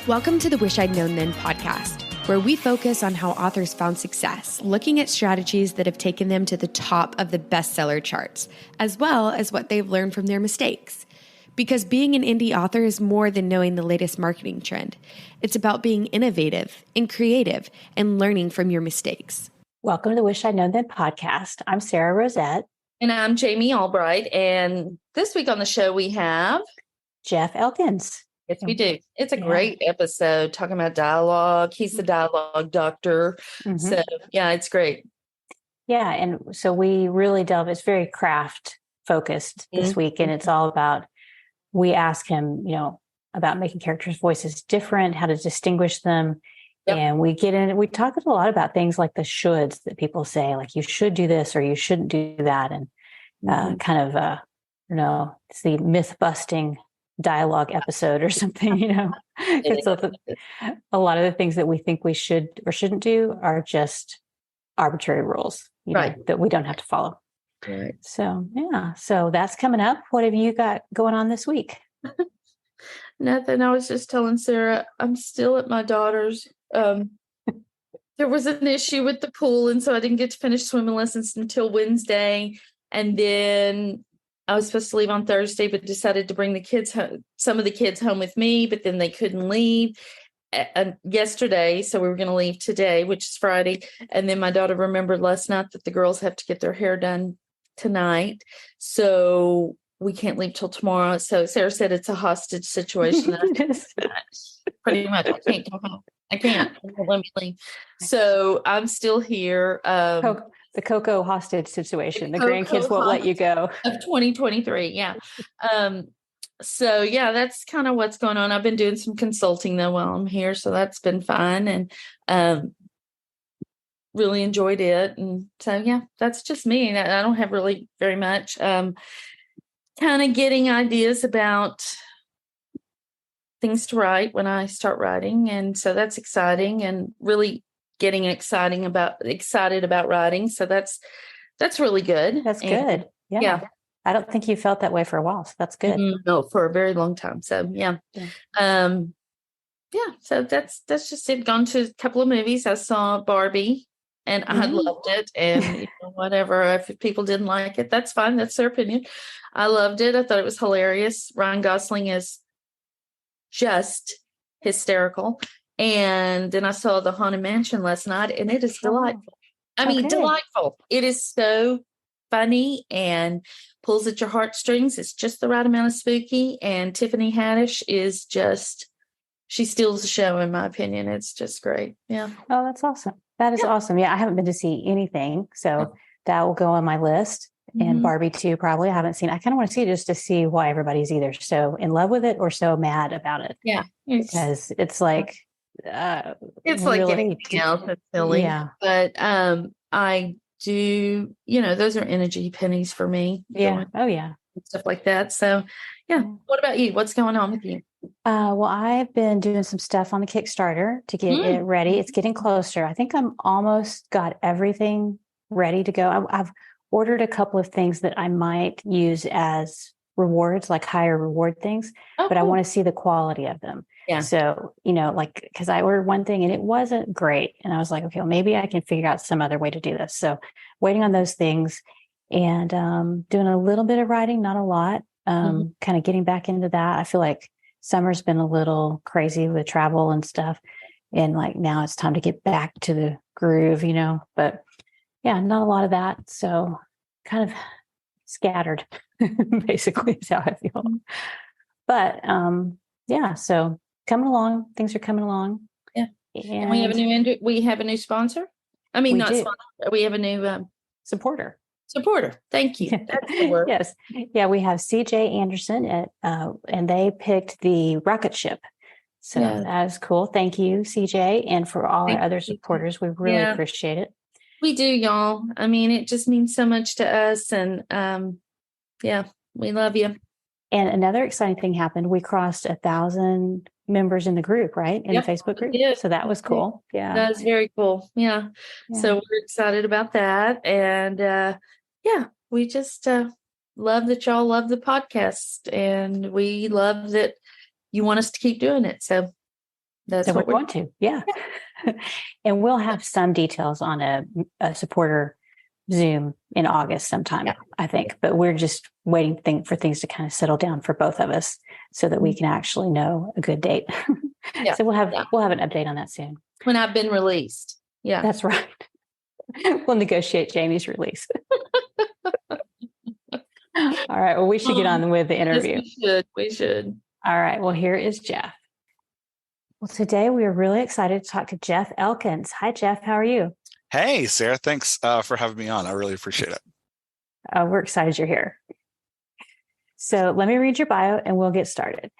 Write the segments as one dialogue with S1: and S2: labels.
S1: Welcome to the Wish I'd Known Then podcast, where we focus on how authors found success, looking at strategies that have taken them to the top of the bestseller charts, as well as what they've learned from their mistakes. Because being an indie author is more than knowing the latest marketing trend. It's about being innovative and creative and learning from your mistakes.
S2: Welcome to the Wish I'd Known Then podcast. I'm Sarah Rosette.
S3: And I'm Jamie Albright. And this week on the show, we have
S2: Jeff Elkins.
S3: Yes, we do. It's a great episode talking about dialogue. He's the dialogue doctor. Mm-hmm. So, yeah, it's great.
S2: Yeah. And so we really delve, it's very craft focused this week. And it's all about, we ask him, about making characters' voices different, how to distinguish them. Yep. And we get in, we talk a lot about things like the shoulds that people say, like you should do this or you shouldn't do that. And it's the myth busting dialogue episode or something, It's a lot of the things that we think we should or shouldn't do are just arbitrary rules, that we don't have to follow.
S3: Right.
S2: So, so that's coming up. What have you got going on this week?
S3: Nothing. I was just telling Sarah, I'm still at my daughter's. There was an issue with the pool, and so I didn't get to finish swimming lessons until Wednesday. And then I was supposed to leave on Thursday, but decided to bring the kids home, some of the kids home with me, but then they couldn't leave yesterday. So we were going to leave today, which is Friday. And then my daughter remembered last night that the girls have to get their hair done tonight. So we can't leave till tomorrow. So Sarah said it's a hostage situation. Pretty much. I can't go home. I can't. Let me leave. So I'm still here.
S2: The Coco hostage situation. The grandkids won't let you go.
S3: Of 2023. Yeah. So that's kind of what's going on. I've been doing some consulting though while I'm here. So that's been fun and really enjoyed it. And so, that's just me. I don't have really very much. Kind of getting ideas about things to write when I start writing. And so that's exciting and really getting excited about writing. So that's really good.
S2: That's good. Yeah. I don't think you felt that way for a while. So that's good.
S3: No, for a very long time. So so that's just it. Gone to a couple of movies. I saw Barbie and I loved it. And whatever, if people didn't like it, that's fine. That's their opinion. I loved it. I thought it was hilarious. Ryan Gosling is just hysterical. And then I saw The Haunted Mansion last night, and it is delightful. Delightful. It is so funny and pulls at your heartstrings. It's just the right amount of spooky. And Tiffany Haddish is she steals the show, in my opinion. It's just great. Yeah.
S2: Oh, that's awesome. That is awesome. Yeah, I haven't been to see anything, so that will go on my list. And Barbie too, probably. I haven't seen. I kind of want to see it just to see why everybody's either so in love with it or so mad about it.
S3: Yeah,
S2: because it's like.
S3: It's like really, anything else that's silly.
S2: Yeah.
S3: But I do, those are energy pennies for me.
S2: Yeah. Oh yeah.
S3: Stuff like that. So What about you? What's going on with you?
S2: Well, I've been doing some stuff on the Kickstarter to get it ready. It's getting closer. I think I'm almost got everything ready to go. I've ordered a couple of things that I might use as rewards, like higher reward things, but I want to see the quality of them.
S3: Yeah.
S2: So, because I ordered one thing and it wasn't great. And I was like, okay, well, maybe I can figure out some other way to do this. So waiting on those things and doing a little bit of writing, not a lot, kind of getting back into that. I feel like summer's been a little crazy with travel and stuff. And like now it's time to get back to the groove, but not a lot of that. So kind of scattered, basically is how I feel. But so coming along, things are coming along.
S3: Yeah, and we have a new sponsor. I mean, not sponsor. We have a new
S2: supporter.
S3: Thank you. That's the word.
S2: Yes, we have CJ Anderson and they picked the rocket ship. So that is cool. Thank you, CJ, and for all our other supporters. We really appreciate it.
S3: We do, y'all. I mean, it just means so much to us. And we love you.
S2: And another exciting thing happened. We crossed 1,000 members in the group, right? In the Facebook group. So that was cool. Yeah.
S3: That was very cool. Yeah. So we're excited about that. And we just love that y'all love the podcast. And we love that you want us to keep doing it. So That's
S2: So we're
S3: what we're
S2: going to, yeah. And we'll have some details on a supporter Zoom in August sometime, I think. But we're just waiting for things to kind of settle down for both of us so that we can actually know a good date. So we'll have an update on that soon.
S3: when I've been released. Yeah.
S2: That's right. We'll negotiate Jamie's release. All right. Well, we should get on with the interview.
S3: Yes, we should.
S2: All right. Well, here is Jeff. Well, today we are really excited to talk to Jeff Elkins. Hi, Jeff. How are you?
S4: Hey, Sarah. Thanks for having me on. I really appreciate it.
S2: We're excited you're here. So let me read your bio and we'll get started.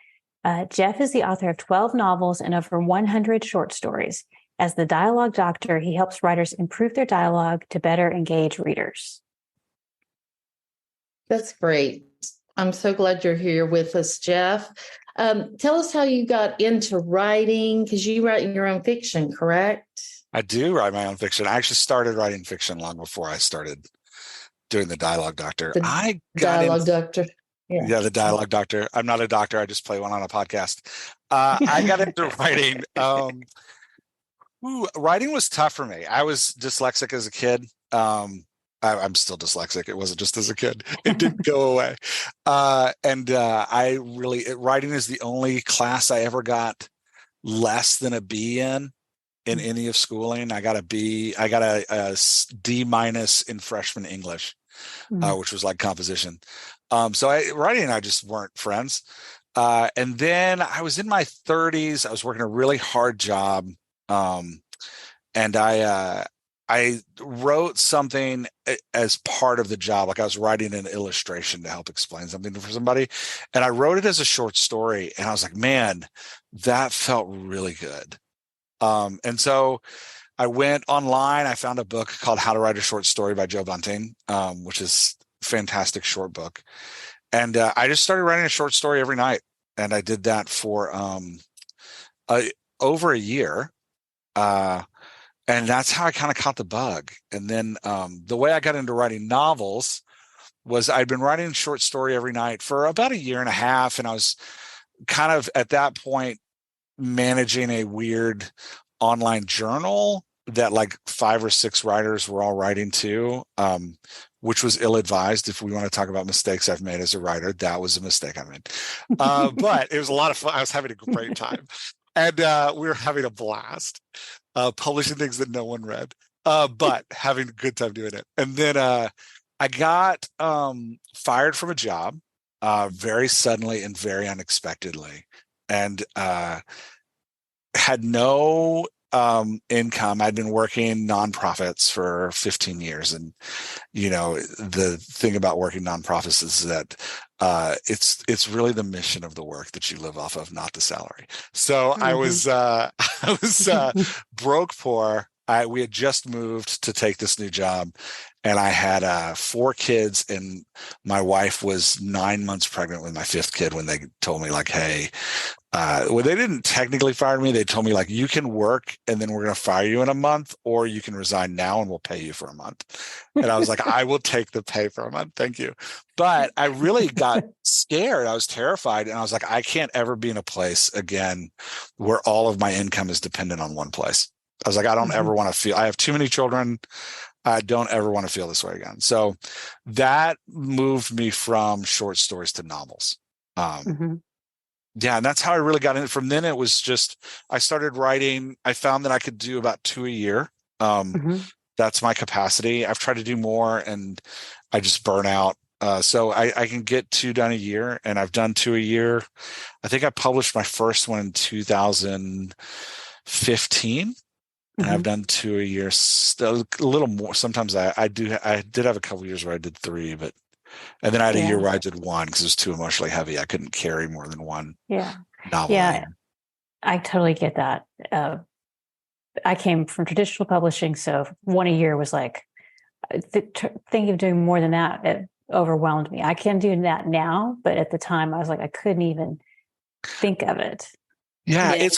S2: Jeff is the author of 12 novels and over 100 short stories. As the dialogue doctor, he helps writers improve their dialogue to better engage readers.
S3: That's great. I'm so glad you're here with us, Jeff. Tell us how you got into writing, because you write your own fiction, correct?
S4: I do write my own fiction. I actually started writing fiction long before I started doing the dialogue doctor.
S3: The dialogue.
S4: I'm not a doctor. I just play one on a podcast. I got into writing. Writing was tough for me. I was dyslexic as a kid. I'm still dyslexic. It wasn't just as a kid. It didn't go away. Writing is the only class I ever got less than a B in any of schooling. I got a B. I got a D- in freshman English, which was like composition. Writing and I just weren't friends. And then I was in my 30s. I was working a really hard job. And I wrote something as part of the job. Like I was writing an illustration to help explain something for somebody. And I wrote it as a short story. And I was like, man, that felt really good. And so I went online. I found a book called How to Write a Short Story by Joe Bunting, which is a fantastic short book. And I just started writing a short story every night. And I did that for over a year. And that's how I kind of caught the bug. And then the way I got into writing novels was I'd been writing a short story every night for about a year and a half. And I was kind of at that point managing a weird online journal that like 5 or 6 writers were all writing to, which was ill-advised. If we want to talk about mistakes I've made as a writer, that was a mistake I made. But it was a lot of fun. I was having a great time. And we were having a blast. Publishing things that no one read, but having a good time doing it. And then I got fired from a job very suddenly and very unexpectedly, and had no income. I'd been working nonprofits for 15 years. And, the thing about working nonprofits is that it's really the mission of the work that you live off of, not the salary. So I was broke poor. We had just moved to take this new job, and I had 4 kids, and my wife was 9 months pregnant with my 5th kid when they told me like, hey, well, they didn't technically fire me. They told me like, you can work and then we're going to fire you in a month, or you can resign now and we'll pay you for a month. And I was like, I will take the pay for a month. Thank you. But I really got scared. I was terrified. And I was like, I can't ever be in a place again where all of my income is dependent on one place. I was like, I don't ever want to feel, I have too many children. I don't ever want to feel this way again. So that moved me from short stories to novels. Yeah, and that's how I really got in it. From then, it was just, I started writing. I found that I could do about 2 a year. That's my capacity. I've tried to do more and I just burn out. So I can get 2 done a year, and I've done 2 a year. I think I published my first one in 2015. And I've done 2 a year, still a little more. Sometimes I did have a couple of years where I did 3, and then I had a year where I did 1 because it was too emotionally heavy. I couldn't carry more than 1 novel.
S2: Yeah, I totally get that. I came from traditional publishing, so 1 a year was like, thinking of doing more than that, it overwhelmed me. I can do that now, but at the time I was like, I couldn't even think of it.
S4: Yeah, it's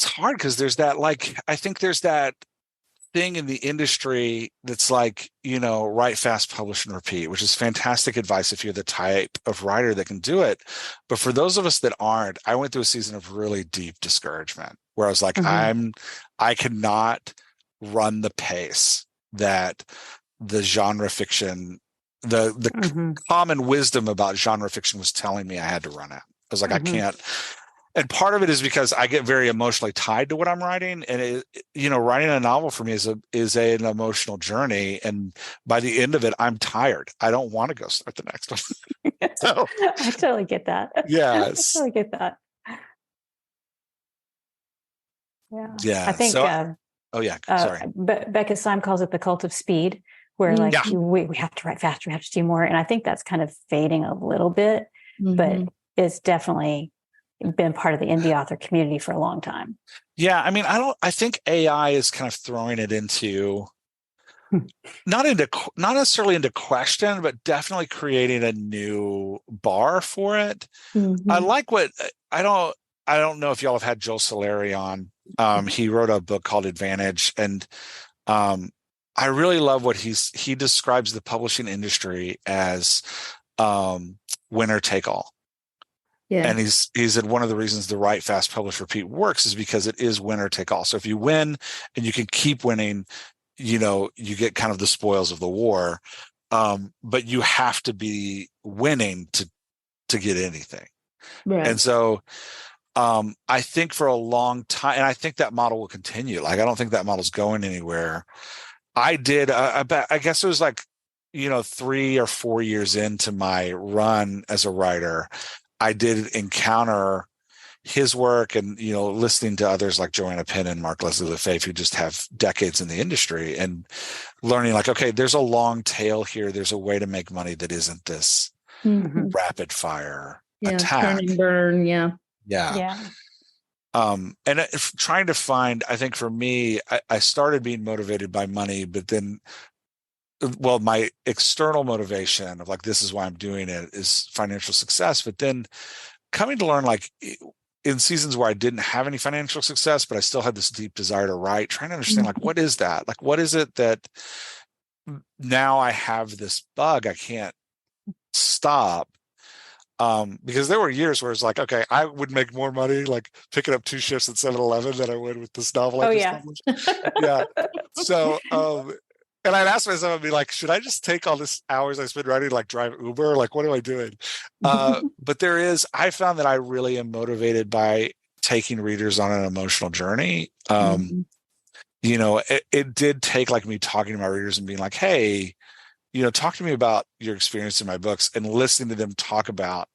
S4: hard because there's that, like, I think there's that thing in the industry that's like, write fast, publish, and repeat, which is fantastic advice if you're the type of writer that can do it. But for those of us that aren't, I went through a season of really deep discouragement. where I was like, I cannot run the pace that the genre fiction, the common wisdom about genre fiction was telling me I had to run at. I was like, I can't. And part of it is because I get very emotionally tied to what I'm writing, and writing a novel for me is an emotional journey. And by the end of it, I'm tired. I don't want to go start the next one. So,
S2: I totally get that.
S4: Yes,
S2: I totally get that.
S4: Yeah.
S2: I think.
S4: Sorry.
S2: Becca Syme calls it the cult of speed, where we have to write faster, we have to do more, and I think that's kind of fading a little bit, but it's definitely been part of the indie author community for a long time.
S4: Yeah, I mean, I think AI is kind of throwing it into not necessarily into question, but definitely creating a new bar for it. I like I don't know if y'all have had Joel Solari on. He wrote a book called Advantage, and I really love what he describes the publishing industry as winner take all. Yeah. And he said one of the reasons the Write Fast Publish Repeat works is because it is winner take all. So if you win and you can keep winning, you get kind of the spoils of the war. But you have to be winning to get anything. Right. And so I think for a long time, and I think that model will continue. Like, I don't think that model's going anywhere. I did, I guess it was like, 3 or 4 years into my run as a writer, I did encounter his work and, listening to others like Joanna Penn and Mark Leslie Lefebvre, who just have decades in the industry, and learning like, okay, there's a long tail here. There's a way to make money that isn't this rapid fire attack.
S3: Turn and burn. Yeah.
S4: And trying to find, I think for me, I started being motivated by money, but then, my external motivation of like, this is why I'm doing it, is financial success. But then coming to learn, like in seasons where I didn't have any financial success, but I still had this deep desire to write, trying to understand like, what is that? Like, what is it that now I have this bug, I can't stop? Because there were years where it's like, okay, I would make more money like picking up 2 shifts at 7-Eleven than I would with this novel. Yeah. So, and I'd ask myself, I'd be like, should I just take all this hours I spend writing, like drive Uber? Like, what am I doing? But I found that I really am motivated by taking readers on an emotional journey. It did take like me talking to my readers and being like, hey, talk to me about your experience in my books, and listening to them talk about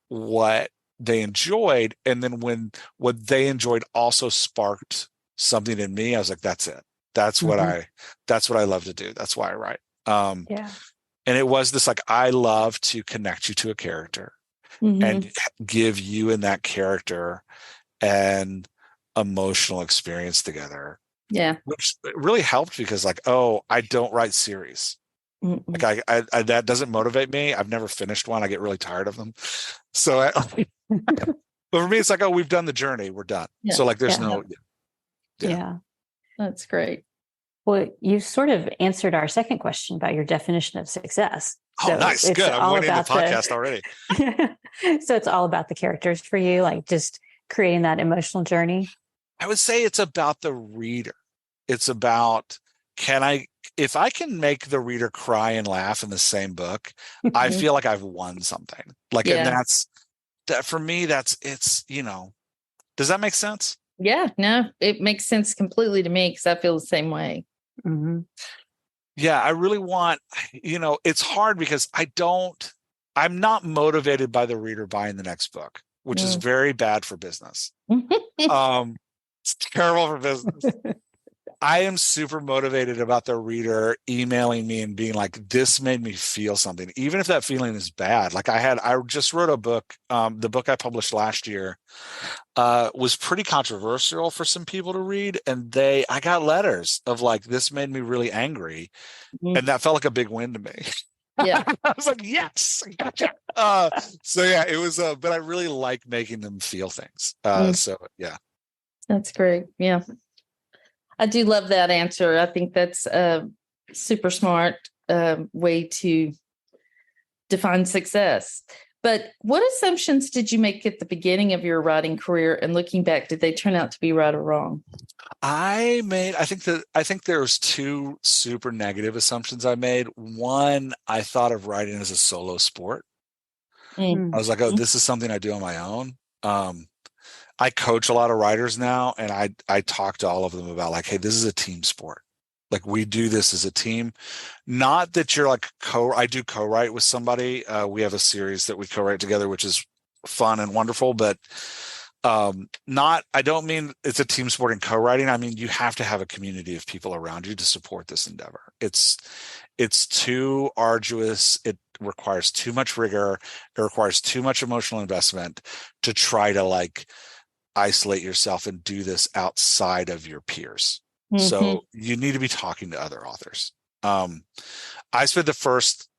S4: what they enjoyed. And then when what they enjoyed also sparked something in me, I was like, that's it. That's what I love to do. That's why I write. And it was this, like, I love to connect you to a character and give you and that character an emotional experience together. Yeah. Which really helped because, like, I don't write series. Like I that doesn't motivate me. I've never finished one. I get really tired of them. So, but for me, it's like, we've done the journey. We're done. Yeah. So like, there's no.
S3: Yeah. That's great.
S2: Well, you sort of answered our second question about your definition of success.
S4: So nice. Good. I'm winning the podcast already.
S2: So it's all about the characters for you, like just creating that emotional journey.
S4: I would say it's about the reader. It's about, if I can make the reader cry and laugh in the same book, I feel like I've won something. Like, and that for me, it's, does that make sense?
S3: Yeah, no, it makes sense completely to me because I feel the same way.
S4: Yeah, I really want, it's hard because I'm not motivated by the reader buying the next book, which is very bad for business. It's terrible for business. I am super motivated about the reader emailing me and being like, this made me feel something, even if that feeling is bad. Like I just wrote a book. The book I published last year was pretty controversial for some people to read. And I got letters of like, this made me really angry. And that felt like a big win to me. Yeah. I was like, yes, gotcha. So yeah, it was, but I really like making them feel things. So yeah.
S3: That's great. Yeah. I do love that answer. I think that's a super smart way to define success. But what assumptions did you make at the beginning of your writing career? And looking back, did they turn out to be right or wrong?
S4: I think there's two super negative assumptions I made. One, I thought of writing as a solo sport. I was like, oh, this is something I do on my own. I coach a lot of writers now, and I talk to all of them about like, hey, this is a team sport. Like we do this as a team. Not that you're like I do co-write with somebody. We have a series that we co-write together, which is fun and wonderful, but I don't mean it's a team sport in co-writing. I mean, you have to have a community of people around you to support this endeavor. It's too arduous. It requires too much rigor. It requires too much emotional investment to try to like isolate yourself and do this outside of your peers. So you need to be talking to other authors. I spent the first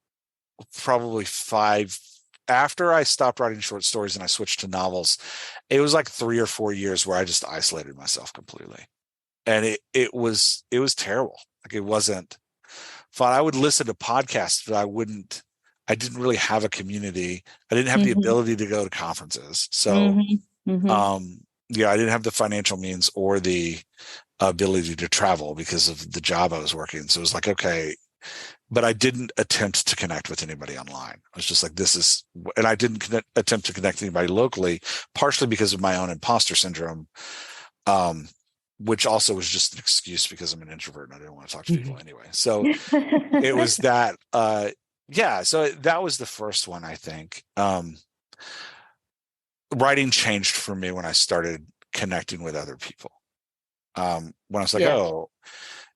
S4: probably after I stopped writing short stories and I switched to novels, it was like 3 or 4 years where I just isolated myself completely. And it was terrible. Like it wasn't fun. I would listen to podcasts, but I didn't really have a community. I didn't have the ability to go to conferences. So, yeah, I didn't have the financial means or the ability to travel because of the job I was working. So it was like, okay, but I didn't attempt to connect with anybody online. I was just like, and I didn't attempt to connect with anybody locally, partially because of my own imposter syndrome, which also was just an excuse because I'm an introvert and I didn't want to talk to people anyway. So it was that, so that was the first one, I think. Writing changed for me when I started connecting with other people. When I was like, oh,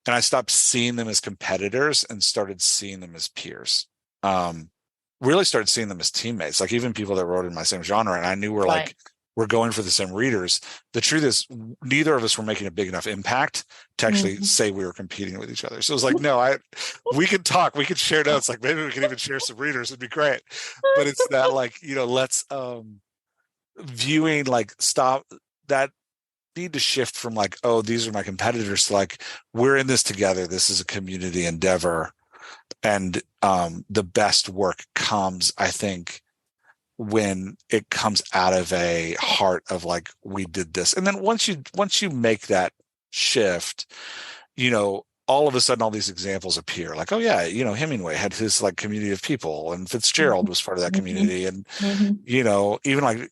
S4: and I stopped seeing them as competitors and started seeing them as peers. Really started seeing them as teammates, like even people that wrote in my same genre. And I knew we're going for the same readers. The truth is neither of us were making a big enough impact to actually say we were competing with each other. So it was like, no, we could talk, we could share notes. Like maybe we could even share some readers. It'd be great. But it's that like, let's, viewing like stop that need to shift from like, oh, these are my competitors to like, we're in this together. This is a community endeavor. And the best work comes, I think, when it comes out of a heart of like, we did this. And then once you make that shift, all of a sudden all these examples appear like, oh yeah, Hemingway had his like community of people and Fitzgerald was part of that community. And, even like,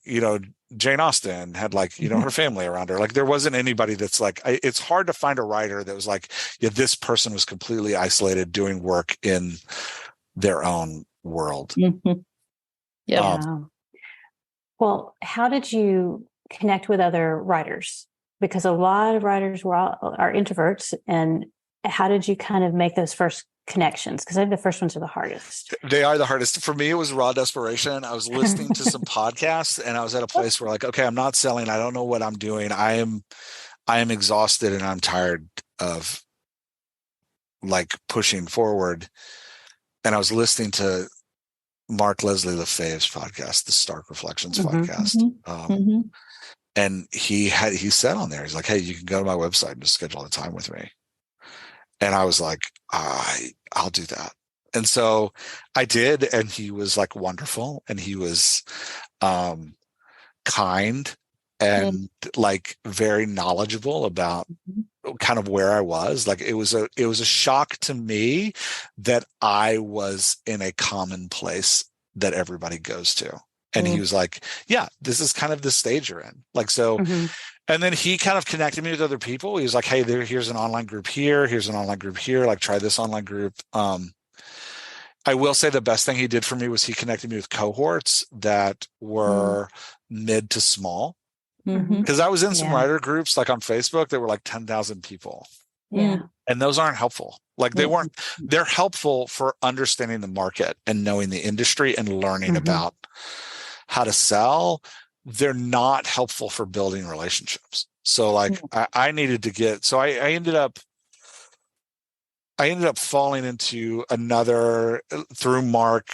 S4: Jane Austen had like, her family around her. Like there wasn't anybody that's like, it's hard to find a writer that was like, yeah, this person was completely isolated doing work in their own world.
S2: Yeah. Well, how did you connect with other writers? Because a lot of writers are introverts, and how did you kind of make those first connections? Because I think the first ones are the hardest.
S4: They are the hardest. For me, it was raw desperation. I was listening to some podcasts and I was at a place where like, okay, I'm not selling. I don't know what I'm doing. I am exhausted and I'm tired of like pushing forward. And I was listening to Mark Leslie Lefebvre's podcast, the Stark Reflections podcast. And he said on there, he's like, hey, you can go to my website and just schedule a time with me. And I was like, I'll do that. And so I did. And he was like wonderful. And he was kind and like very knowledgeable about kind of where I was. Like it was a shock to me that I was in a common place that everybody goes to. And he was like, yeah, this is kind of the stage you're in. Like, so, and then he kind of connected me with other people. He was like, hey, here's an online group here. Here's an online group here. Like try this online group. I will say the best thing he did for me was he connected me with cohorts that were mid to small. Because I was in some writer groups like on Facebook that were like 10,000 people.
S2: Yeah.
S4: And those aren't helpful. Like they're helpful for understanding the market and knowing the industry and learning about how to sell. They're not helpful for building relationships. So like I needed to get, so I ended up falling into another through Mark,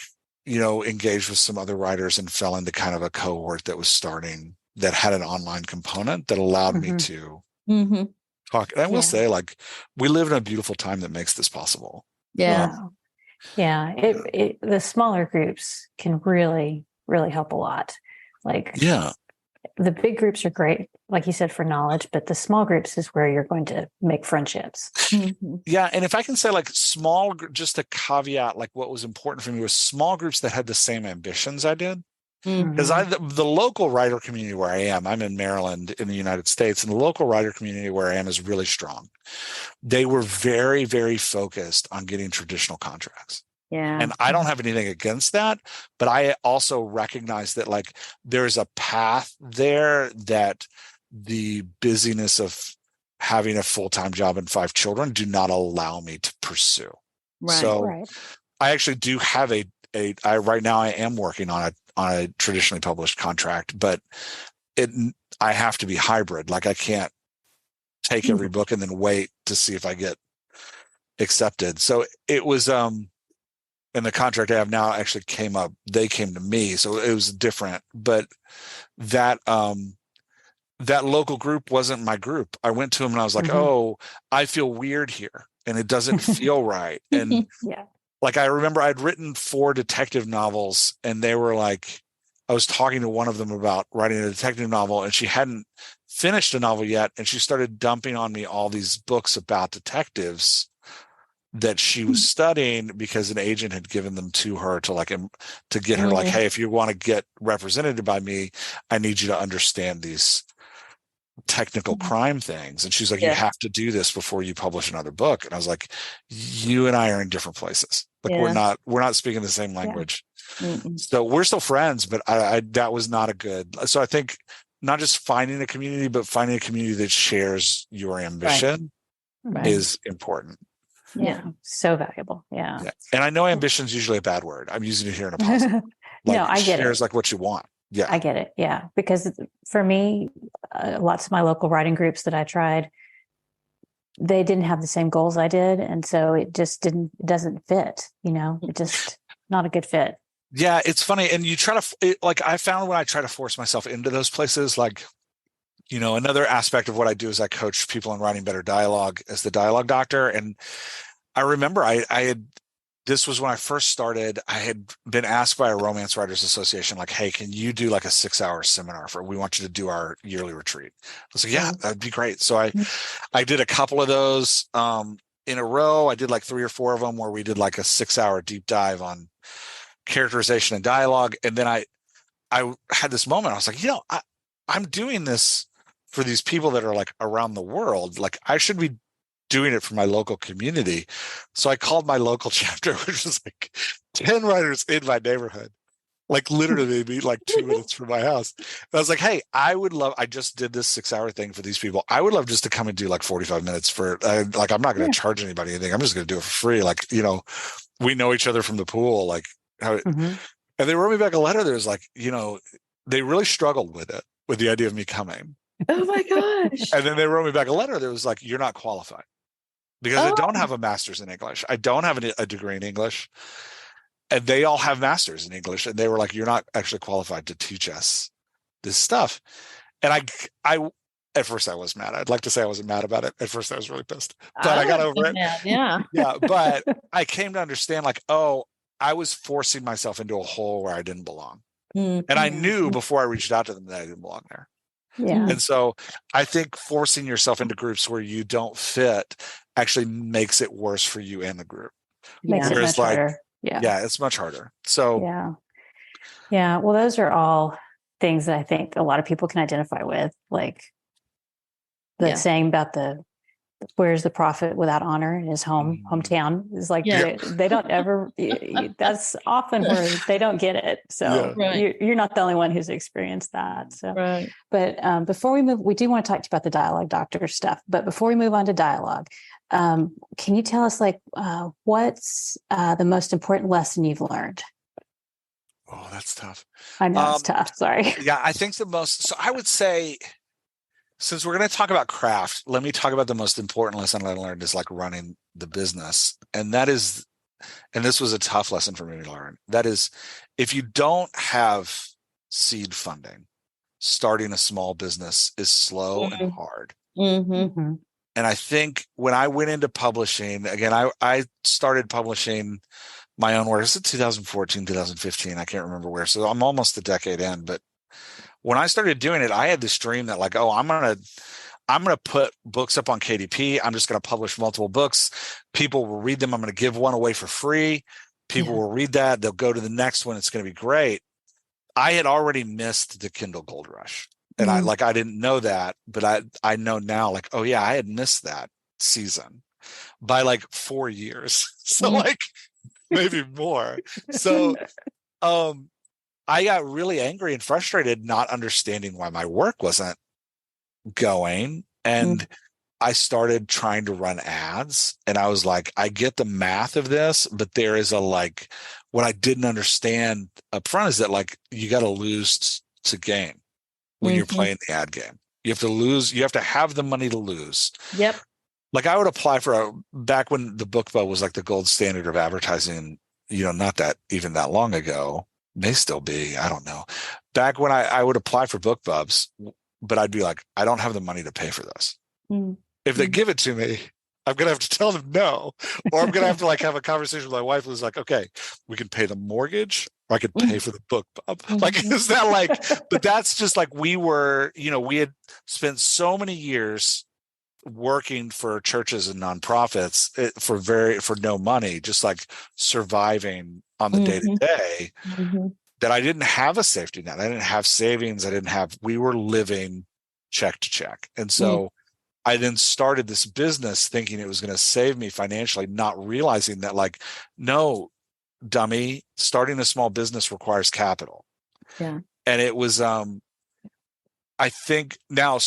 S4: engaged with some other writers and fell into kind of a cohort that was starting that had an online component that allowed me to talk. And I will say, like, we live in a beautiful time that makes this possible.
S2: The smaller groups can really really help a lot. Like,
S4: Yeah.
S2: the big groups are great, like you said, for knowledge, but the small groups is where you're going to make friendships.
S3: Mm-hmm.
S4: Yeah. And if I can say like just a caveat, like what was important for me was small groups that had the same ambitions I did. Because the local writer community where I am, I'm in Maryland in the United States, and the local writer community where I am is really strong. They were very, very focused on getting traditional contracts.
S2: Yeah.
S4: And I don't have anything against that, but I also recognize that like there's a path there that the busyness of having a full-time job and 5 children do not allow me to pursue.
S3: Right.
S4: So
S2: Right.
S4: I actually do have right now I am working on a traditionally published contract, but I have to be hybrid. Like I can't take every book and then wait to see if I get accepted. So it was, and the contract I have now actually they came to me. So it was different, but that local group wasn't my group. I went to them and I was like, oh, I feel weird here and it doesn't feel right. And
S2: Yeah.
S4: like, I remember I'd written 4 detective novels and they were like, I was talking to one of them about writing a detective novel and she hadn't finished a novel yet. And she started dumping on me all these books about detectives that she was studying because an agent had given them to her to get her like, hey, if you want to get represented by me, I need you to understand these technical crime things. And she's like, you have to do this before you publish another book. And I was like, you and I are in different places. Like we're not speaking the same language. So we're still friends, but I that was not a good. So I think not just finding a community, but finding a community that shares your ambition is important.
S2: Yeah. So valuable. Yeah.
S4: And I know ambition is usually a bad word. I'm using it here in a positive. Like,
S2: no, I get
S4: shares
S2: it.
S4: like what you want. Yeah.
S2: I get it. Yeah. Because for me, lots of my local writing groups that I tried, they didn't have the same goals I did. And so it just doesn't fit, it just not a good fit.
S4: Yeah. It's funny. And you try to, I found when I try to force myself into those places, like, another aspect of what I do is I coach people in writing better dialogue as the dialogue doctor. And I remember this was when I first started, I had been asked by a Romance Writers Association, like, hey, can you do like a 6-hour seminar we want you to do our yearly retreat? I was like, yeah, that'd be great. So I did a couple of those in a row. I did like 3 or 4 of them where we did like a 6-hour deep dive on characterization and dialogue. And then I had this moment. I was like, I'm doing this for these people that are like around the world. Like I should be doing it for my local community. So I called my local chapter, which was like 10 writers in my neighborhood, like literally maybe like 2 minutes from my house. And I was like, hey, I just did this 6-hour thing for these people. I would love just to come and do like 45 minutes for I'm not going to charge anybody anything. I'm just going to do it for free. Like, we know each other from the pool. Like and they wrote me back a letter. There's like, they really struggled with the idea of me coming.
S3: Oh my gosh.
S4: And then they wrote me back a letter that was like, you're not qualified because I don't have a master's in English. I don't have a degree in English. And they all have masters in English. And they were like, you're not actually qualified to teach us this stuff. And I at first I was mad. I'd like to say I wasn't mad about it. At first I was really pissed, but I got over it.
S3: Yeah.
S4: Yeah. But I came to understand like, oh, I was forcing myself into a hole where I didn't belong. And I knew before I reached out to them that I didn't belong there.
S2: Yeah.
S4: And so I think forcing yourself into groups where you don't fit actually makes it worse for you and the group.
S2: Makes it much harder.
S4: Yeah, it's much harder. So
S2: yeah. Well, those are all things that I think a lot of people can identify with, like the saying about where's the prophet without honor in his hometown is like they don't ever that's often where they don't get it. So you're not the only one who's experienced that. So but before we move, we do want to talk to you about the dialogue doctor stuff, but before we move on to dialogue, can you tell us what's the most important lesson you've learned?
S4: Oh, that's tough.
S2: I know it's tough. Sorry.
S4: Yeah, I think so I would say, since we're going to talk about craft, let me talk about the most important lesson I learned is like running the business. And this was a tough lesson for me to learn. That is, if you don't have seed funding, starting a small business is slow and hard. And I think when I went into publishing, again, I started publishing my own work. Is it 2014, 2015? I can't remember where. So I'm almost a decade in. But when I started doing it, I had this dream that like, oh, I'm gonna put books up on KDP. I'm just gonna publish multiple books. People will read them. I'm gonna give one away for free. People will read that. They'll go to the next one. It's gonna be great. I had already missed the Kindle Gold Rush. And I didn't know that, but I know now, like, oh yeah, I had missed that season by like 4 years. So like maybe more. So I got really angry and frustrated, not understanding why my work wasn't going. And I started trying to run ads, and I was like, I get the math of this, but there is what I didn't understand up front is that like you got to lose to gain when you're playing the ad game. You have to lose. You have to have the money to lose.
S3: Yep.
S4: Like I would apply for back when the book club was like the gold standard of advertising, not that even that long ago, may still be, I don't know. Back when I would apply for book clubs, but I'd be like, I don't have the money to pay for this. If they give it to me, I'm going to have to tell them no, or I'm going to have to like have a conversation with my wife who's like, okay, we can pay the mortgage, or I could pay for the book club. Like, is that like, but that's just like, we had spent so many years working for churches and nonprofits for no money, just like surviving on the day to day, that I didn't have a safety net. I didn't have savings. We were living check to check. And so I then started this business thinking it was going to save me financially, not realizing that like, no, dummy, starting a small business requires capital.
S3: Yeah.
S4: And it was, I think now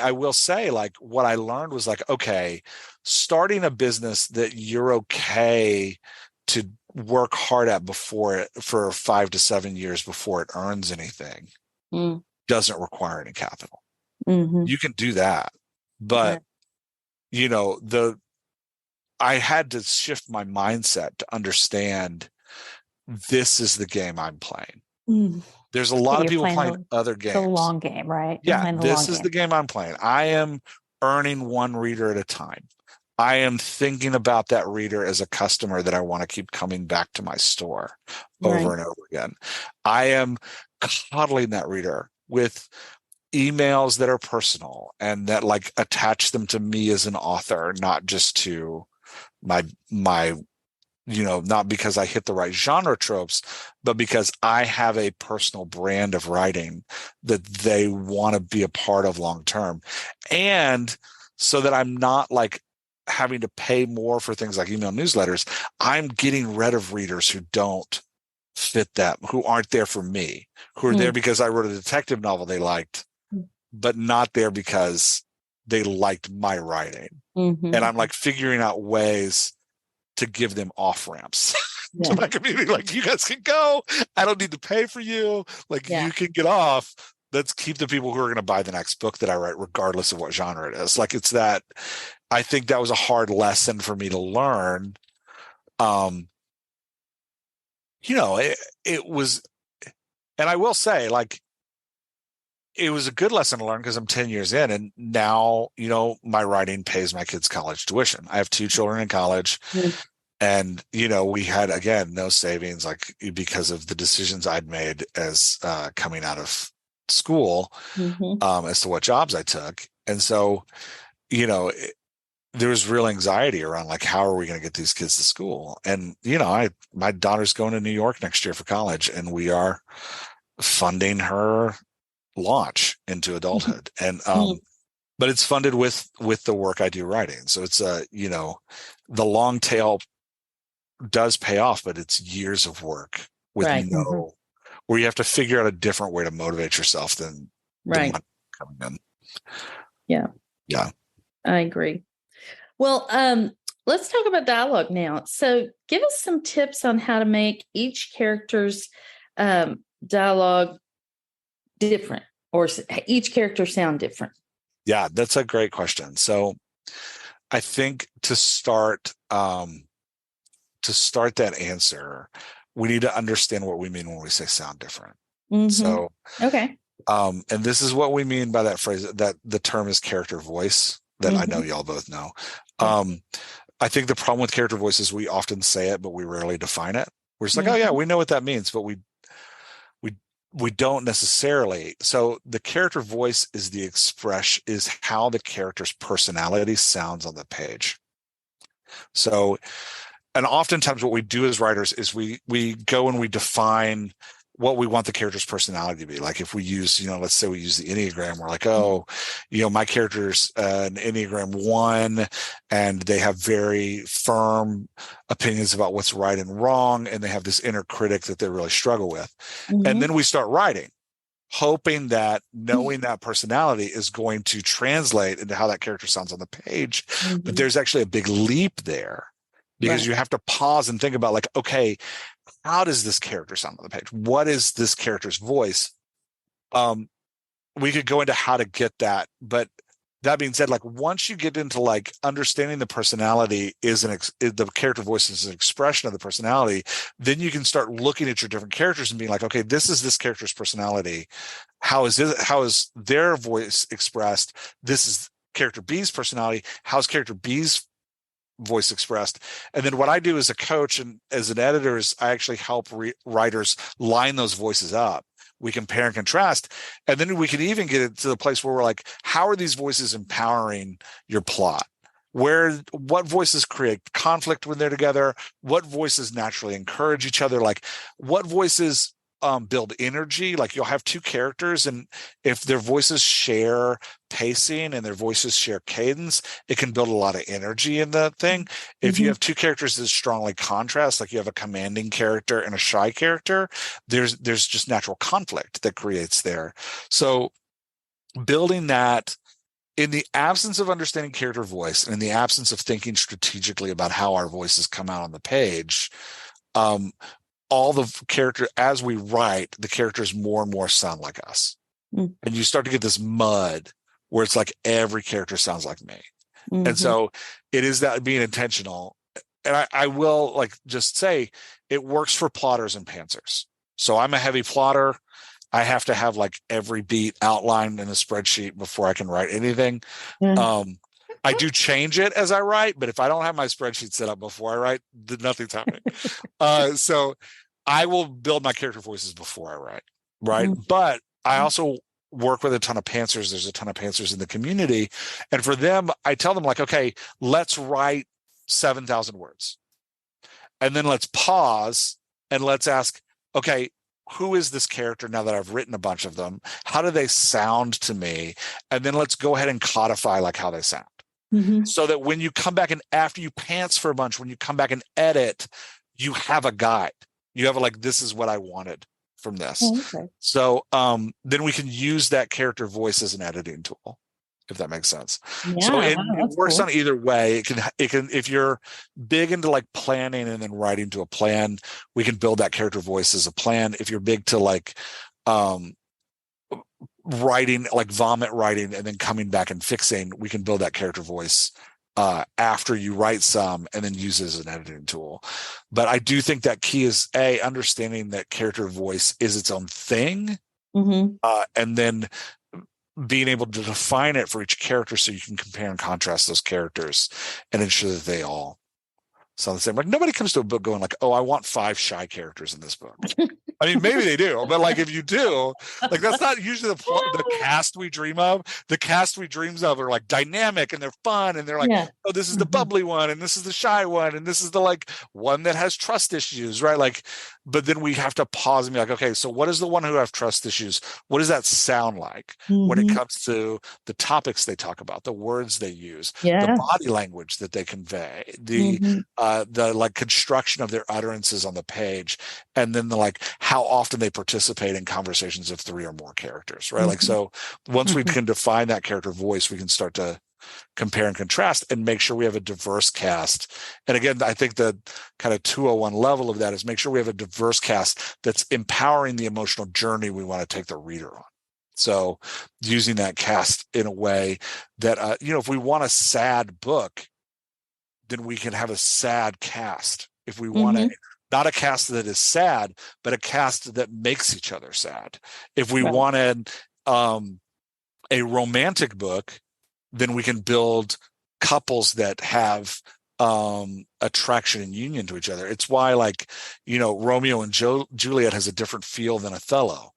S4: I will say like what I learned was like, okay, starting a business that you're okay to work hard at for 5 to 7 years before it earns anything doesn't require any capital. You can do that. But, I had to shift my mindset to understand this is the game I'm playing. There's a lot of people playing other games.
S2: The long game, right?
S4: Yeah, this is the game I'm playing. I am earning one reader at a time. I am thinking about that reader as a customer that I want to keep coming back to my store over and over again. I am coddling that reader with emails that are personal and that like attach them to me as an author, not just to my not because I hit the right genre tropes, but because I have a personal brand of writing that they want to be a part of long term. And so that I'm not like having to pay more for things like email newsletters, I'm getting rid of readers who don't fit that, who aren't there for me, who are there because I wrote a detective novel they liked, but not there because they liked my writing. And I'm like figuring out ways to give them off ramps to my community. Like, you guys can go. I don't need to pay for you. Like, you can get off. Let's keep the people who are going to buy the next book that I write, regardless of what genre it is. Like, it's that, I think that was a hard lesson for me to learn. It was, and I will say, like, it was a good lesson to learn because I'm 10 years in, and now, my writing pays my kids' college tuition. I have 2 children in college, and, we had, again, no savings, like, because of the decisions I'd made as coming out of school as to what jobs I took. And so, there was real anxiety around, like, how are we going to get these kids to school? And, my daughter's going to New York next year for college, and we are funding her launch into adulthood. And but it's funded with the work I do writing. So it's the long tail does pay off, but it's years of work with where you have to figure out a different way to motivate yourself than the money coming in. Yeah,
S3: I agree. Well, let's talk about dialogue now. So give us some tips on how to make each character's dialogue different, or each character sound different.
S4: Yeah, that's a great question. So I think to start that answer, we need to understand what we mean when we say sound different. So,
S3: okay.
S4: And this is what we mean by that phrase, that the term is character voice, that I know y'all both know. I think the problem with character voice is we often say it, but we rarely define it. We're just like, oh yeah, we know what that means, but we don't necessarily. So the character voice is is how the character's personality sounds on the page. So, and oftentimes what we do as writers is we go and we define what we want the character's personality to be. Like if we use, let's say we use the Enneagram, we're like, oh, my character's an Enneagram 1, and they have very firm opinions about what's right and wrong, and they have this inner critic that they really struggle with. And then we start writing, hoping that knowing that personality is going to translate into how that character sounds on the page. But there's actually a big leap there, because you have to pause and think about, like, okay, how does this character sound on the page? What is this character's voice? We could go into how to get that, but that being said, like once you get into like understanding the personality the character voice is an expression of the personality, then you can start looking at your different characters and being like, okay, this is this character's personality. How is their voice expressed? This is character B's personality. How's character B's voice expressed? And then what I do as a coach and as an editor is I actually help writers line those voices up. We compare and contrast, and then we can even get it to the place where we're like, how are these voices empowering your plot? What voices create conflict when they're together? What voices naturally encourage each other? Like what voices build energy? Like you'll have two characters, and if their voices share pacing and their voices share cadence, it can build a lot of energy in the thing. If you have two characters that strongly contrast, like you have a commanding character and a shy character, there's just natural conflict that creates there. So building that in the absence of understanding character voice and in the absence of thinking strategically about how our voices come out on the page, all the character, as we write, the characters more and more sound like us. And you start to get this mud where it's like every character sounds like me. And so it is that being intentional. And I will like just say it works for plotters and pantsers. So I'm a heavy plotter. I have to have like every beat outlined in a spreadsheet before I can write anything. I do change it as I write, but if I don't have my spreadsheet set up before I write, nothing's happening. So I will build my character voices before I write, right? But I also work with a ton of pantsers. There's a ton of pantsers in the community. And for them, I tell them like, okay, let's write 7,000 words. And then let's pause and let's ask, okay, who is this character now that I've written a bunch of them? How do they sound to me? And then let's go ahead and codify like how they sound. So that when you come back and after you pants for a bunch, when you come back and edit, you have a guide. You have like, this is what I wanted from this. So then we can use that character voice as an editing tool, if that makes sense. So it works on either way. It can, if you're big into like planning and then writing to a plan, we can build that character voice as a plan. If you're big to like writing, like vomit writing and then coming back and fixing, we can build that character voice after you write some and then use it as an editing tool. But I do think that key is understanding that character voice is its own thing, and then being able to define it for each character so you can compare and contrast those characters and ensure that they all sound the same. Like nobody comes to a book going like, oh, I want 5 shy characters in this book. I mean, maybe they do, but like if you do, like that's not usually the cast we dream of. The cast we dreams of are like dynamic and they're fun and they're like, oh, this is the bubbly one and this is the shy one and this is the like one that has trust issues, right? Like, but then we have to pause and be like, okay, so what is the one who have trust issues? What does that sound like when it comes to the topics they talk about, the words they use, the body language that they convey, the like construction of their utterances on the page, and then the like how often they participate in conversations of 3 or more characters, right? Like, so once we can define that character voice, we can start to compare and contrast and make sure we have a diverse cast. And again, I think the kind of 201 level of that is make sure we have a diverse cast that's empowering the emotional journey we want to take the reader on. So using that cast in a way that, if we want a sad book, then we can have a sad cast. If we want to, not a cast that is sad, but a cast that makes each other sad. If we wanted a romantic book, then we can build couples that have attraction and union to each other. It's why, like, Romeo and Juliet has a different feel than Othello.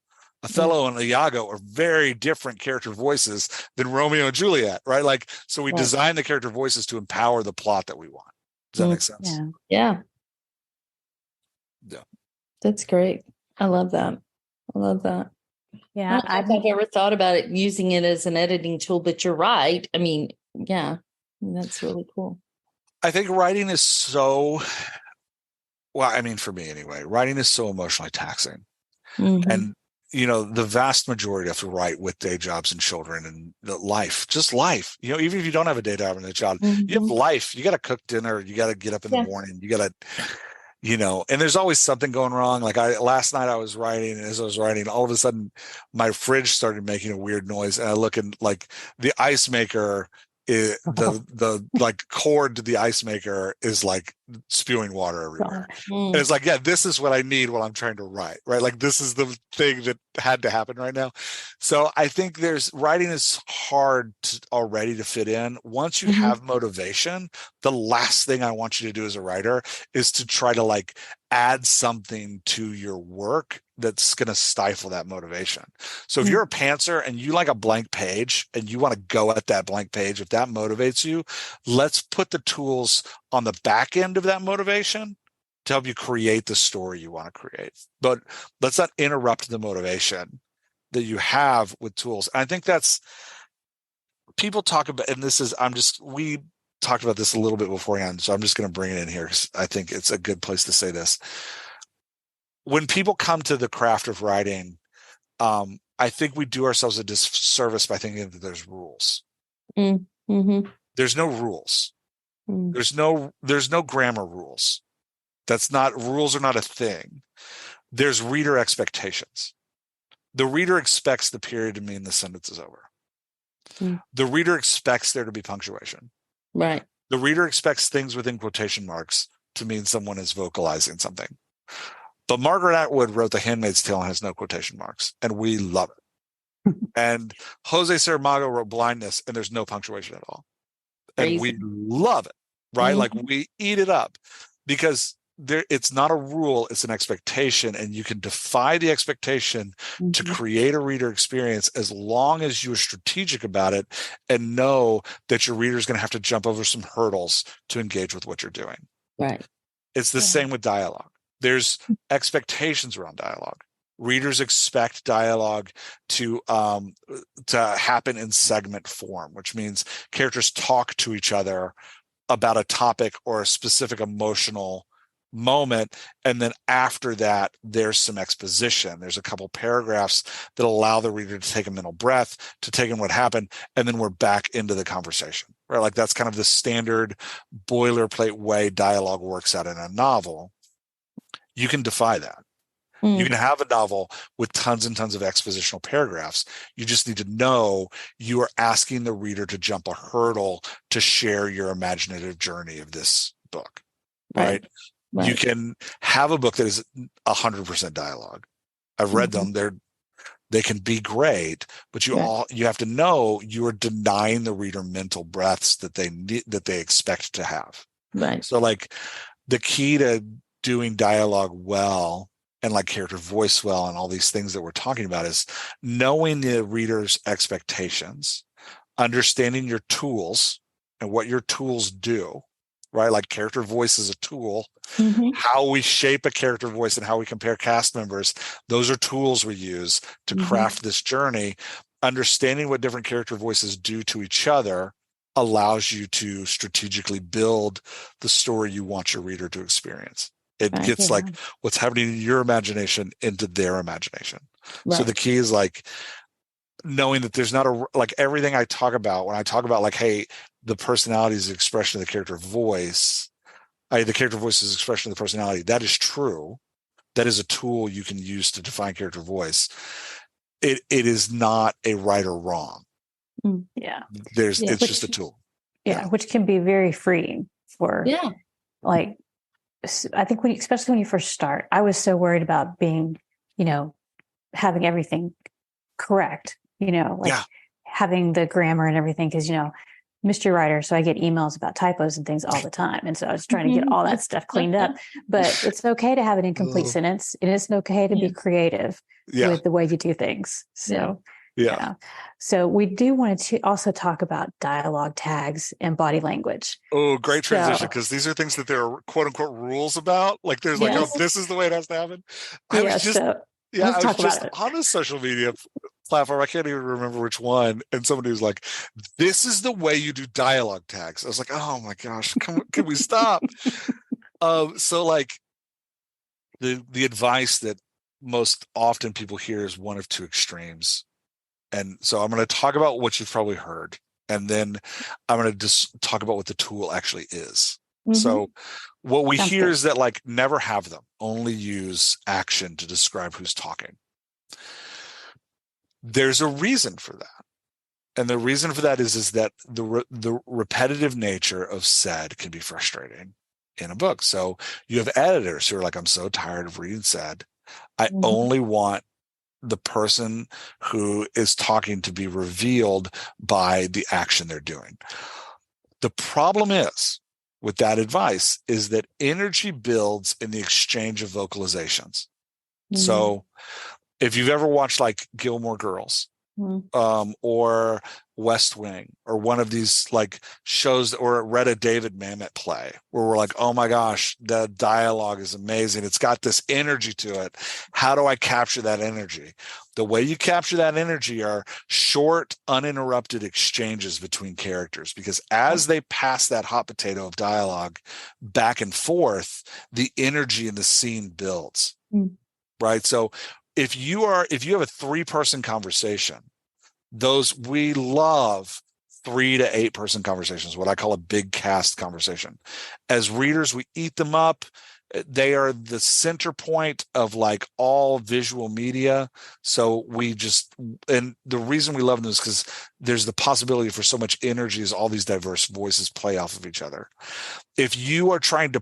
S4: Othello and Iago are very different character voices than Romeo and Juliet, right? Like, so we design the character voices to empower the plot that we want. Does that make sense?
S3: Yeah.
S4: Yeah.
S3: That's great. I love that.
S2: Yeah.
S3: I've ever thought about it, using it as an editing tool, but you're right. I mean, yeah, that's really cool.
S4: I think writing is so, well, I mean, for me anyway, writing is so emotionally taxing. And the vast majority have to write with day jobs and children and life, just life. Even if you don't have a day job and a job, you have life. You got to cook dinner. You got to get up in the morning. You got to, and there's always something going wrong. Like last night I was writing, and as I was writing, all of a sudden my fridge started making a weird noise, and I look, and like the ice maker, the like cord to the ice maker is like spewing water everywhere. And it's like, yeah, this is what I need while I'm trying to write, right? Like, this is the thing that had to happen right now. So I think writing is hard already to fit in. Once you have motivation, the last thing I want you to do as a writer is to try to like add something to your work that's going to stifle that motivation. So if you're a pantser and you like a blank page and you want to go at that blank page, if that motivates you, let's put the tools on the back end of that motivation to help you create the story you want to create. But let's not interrupt the motivation that you have with tools. And I think that's, people talk about, and we talked about this a little bit beforehand, so I'm just going to bring it in here because I think it's a good place to say this. When people come to the craft of writing, I think we do ourselves a disservice by thinking that there's rules. There's no rules. There's no grammar rules. Rules are not a thing. There's reader expectations. The reader expects the period to mean the sentence is over. The reader expects there to be punctuation.
S3: Right.
S4: The reader expects things within quotation marks to mean someone is vocalizing something. But Margaret Atwood wrote The Handmaid's Tale and has no quotation marks, and we love it. And Jose Saramago wrote Blindness, and there's no punctuation at all. And we love it, right? Like, we eat it up because it's not a rule, it's an expectation, and you can defy the expectation to create a reader experience as long as you are strategic about it and know that your reader is going to have to jump over some hurdles to engage with what you're doing.
S3: Right.
S4: It's the same with dialogue. There's expectations around dialogue. Readers expect dialogue to happen in segment form, which means characters talk to each other about a topic or a specific emotional moment, and then after that there's some exposition. There's a couple paragraphs that allow the reader to take a mental breath, to take in what happened, and then we're back into the conversation, right? Like, that's kind of the standard boilerplate way dialogue works out in a novel. You can defy that. You can have a novel with tons and tons of expositional paragraphs. You just need to know you are asking the reader to jump a hurdle to share your imaginative journey of this book, right? You can have a book that is 100% dialogue. I've read them. They can be great, but you have to know you are denying the reader mental breaths that they expect to have.
S3: Right.
S4: So, like, the key to doing dialogue well and like character voice well and all these things that we're talking about is knowing the reader's expectations, understanding your tools and what your tools do, right? Like, character voice is a tool. How we shape a character voice and how we compare cast members, those are tools we use to craft this journey. Understanding what different character voices do to each other allows you to strategically build the story you want your reader to experience. It gets like what's happening in your imagination into their imagination. So the key is like knowing that there's not like everything I talk about when I talk about like, hey, the personality is the expression of the character voice. The character voice is expression of the personality. That is true. That is a tool you can use to define character voice. It is not a right or wrong. It's just a tool.
S2: Which can be very freeing for like, I think especially when you first start, I was so worried about being, having everything correct, having the grammar and everything. Cause mystery writer, so I get emails about typos and things all the time. And so I was trying to get all that stuff cleaned up. But it's okay to have an incomplete sentence. It is okay to be creative with the way you do things. So yeah. So we do want to also talk about dialogue tags and body language.
S4: Oh, great transition, because these are things that there are quote unquote rules about. Like there's like, oh, this is the way it has to happen. I was just on a social media platform. I can't even remember which one. And somebody was like, this is the way you do dialogue tags. I was like, oh my gosh, can we stop? So like the advice that most often people hear is one of two extremes. And so I'm going to talk about what you've probably heard, and then I'm going to just talk about what the tool actually is. So what we hear is that like never have them, only use action to describe who's talking. There's a reason for that. And the reason for that is that the repetitive nature of said can be frustrating in a book. So you have editors who are like, I'm so tired of reading said. I only want the person who is talking to be revealed by the action they're doing. The problem is with that advice is that energy builds in the exchange of vocalizations. So if you've ever watched like Gilmore Girls, or West Wing, or one of these like shows, or read a David Mamet play where we're like, oh my gosh, the dialogue is amazing. It's got this energy to it. How do I capture that energy? The way you capture that energy are short, uninterrupted exchanges between characters, because as they pass that hot potato of dialogue back and forth, the energy in the scene builds. Right. So if you have a 3-person conversation, we love 3 to 8 person conversations, what I call a big cast conversation. As readers, we eat them up. They are the center point of like all visual media. So and the reason we love them is because there's the possibility for so much energy as all these diverse voices play off of each other. If you are trying to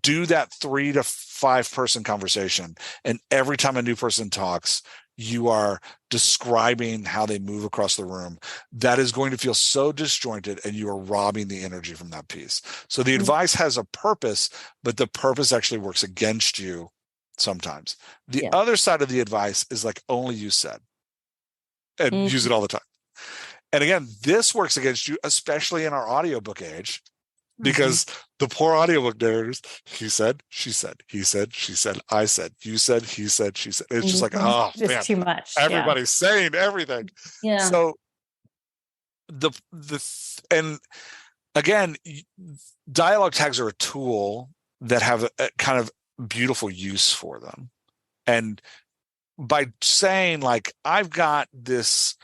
S4: do that 3 to 5 person conversation, and every time a new person talks, you are describing how they move across the room, that is going to feel so disjointed, and you are robbing the energy from that piece. So the advice has a purpose, but the purpose actually works against you sometimes. The other side of the advice is like, only use said, and use it all the time. And again, this works against you, especially in our audiobook age, because the poor audiobook narrators, he said, she said, he said, she said, I said, you said, he said, she said. It's just like, oh,
S2: it's
S4: man,
S2: too much.
S4: Everybody's saying everything.
S3: Yeah.
S4: So and again, dialogue tags are a tool that have a kind of beautiful use for them. And by saying like, I've got this,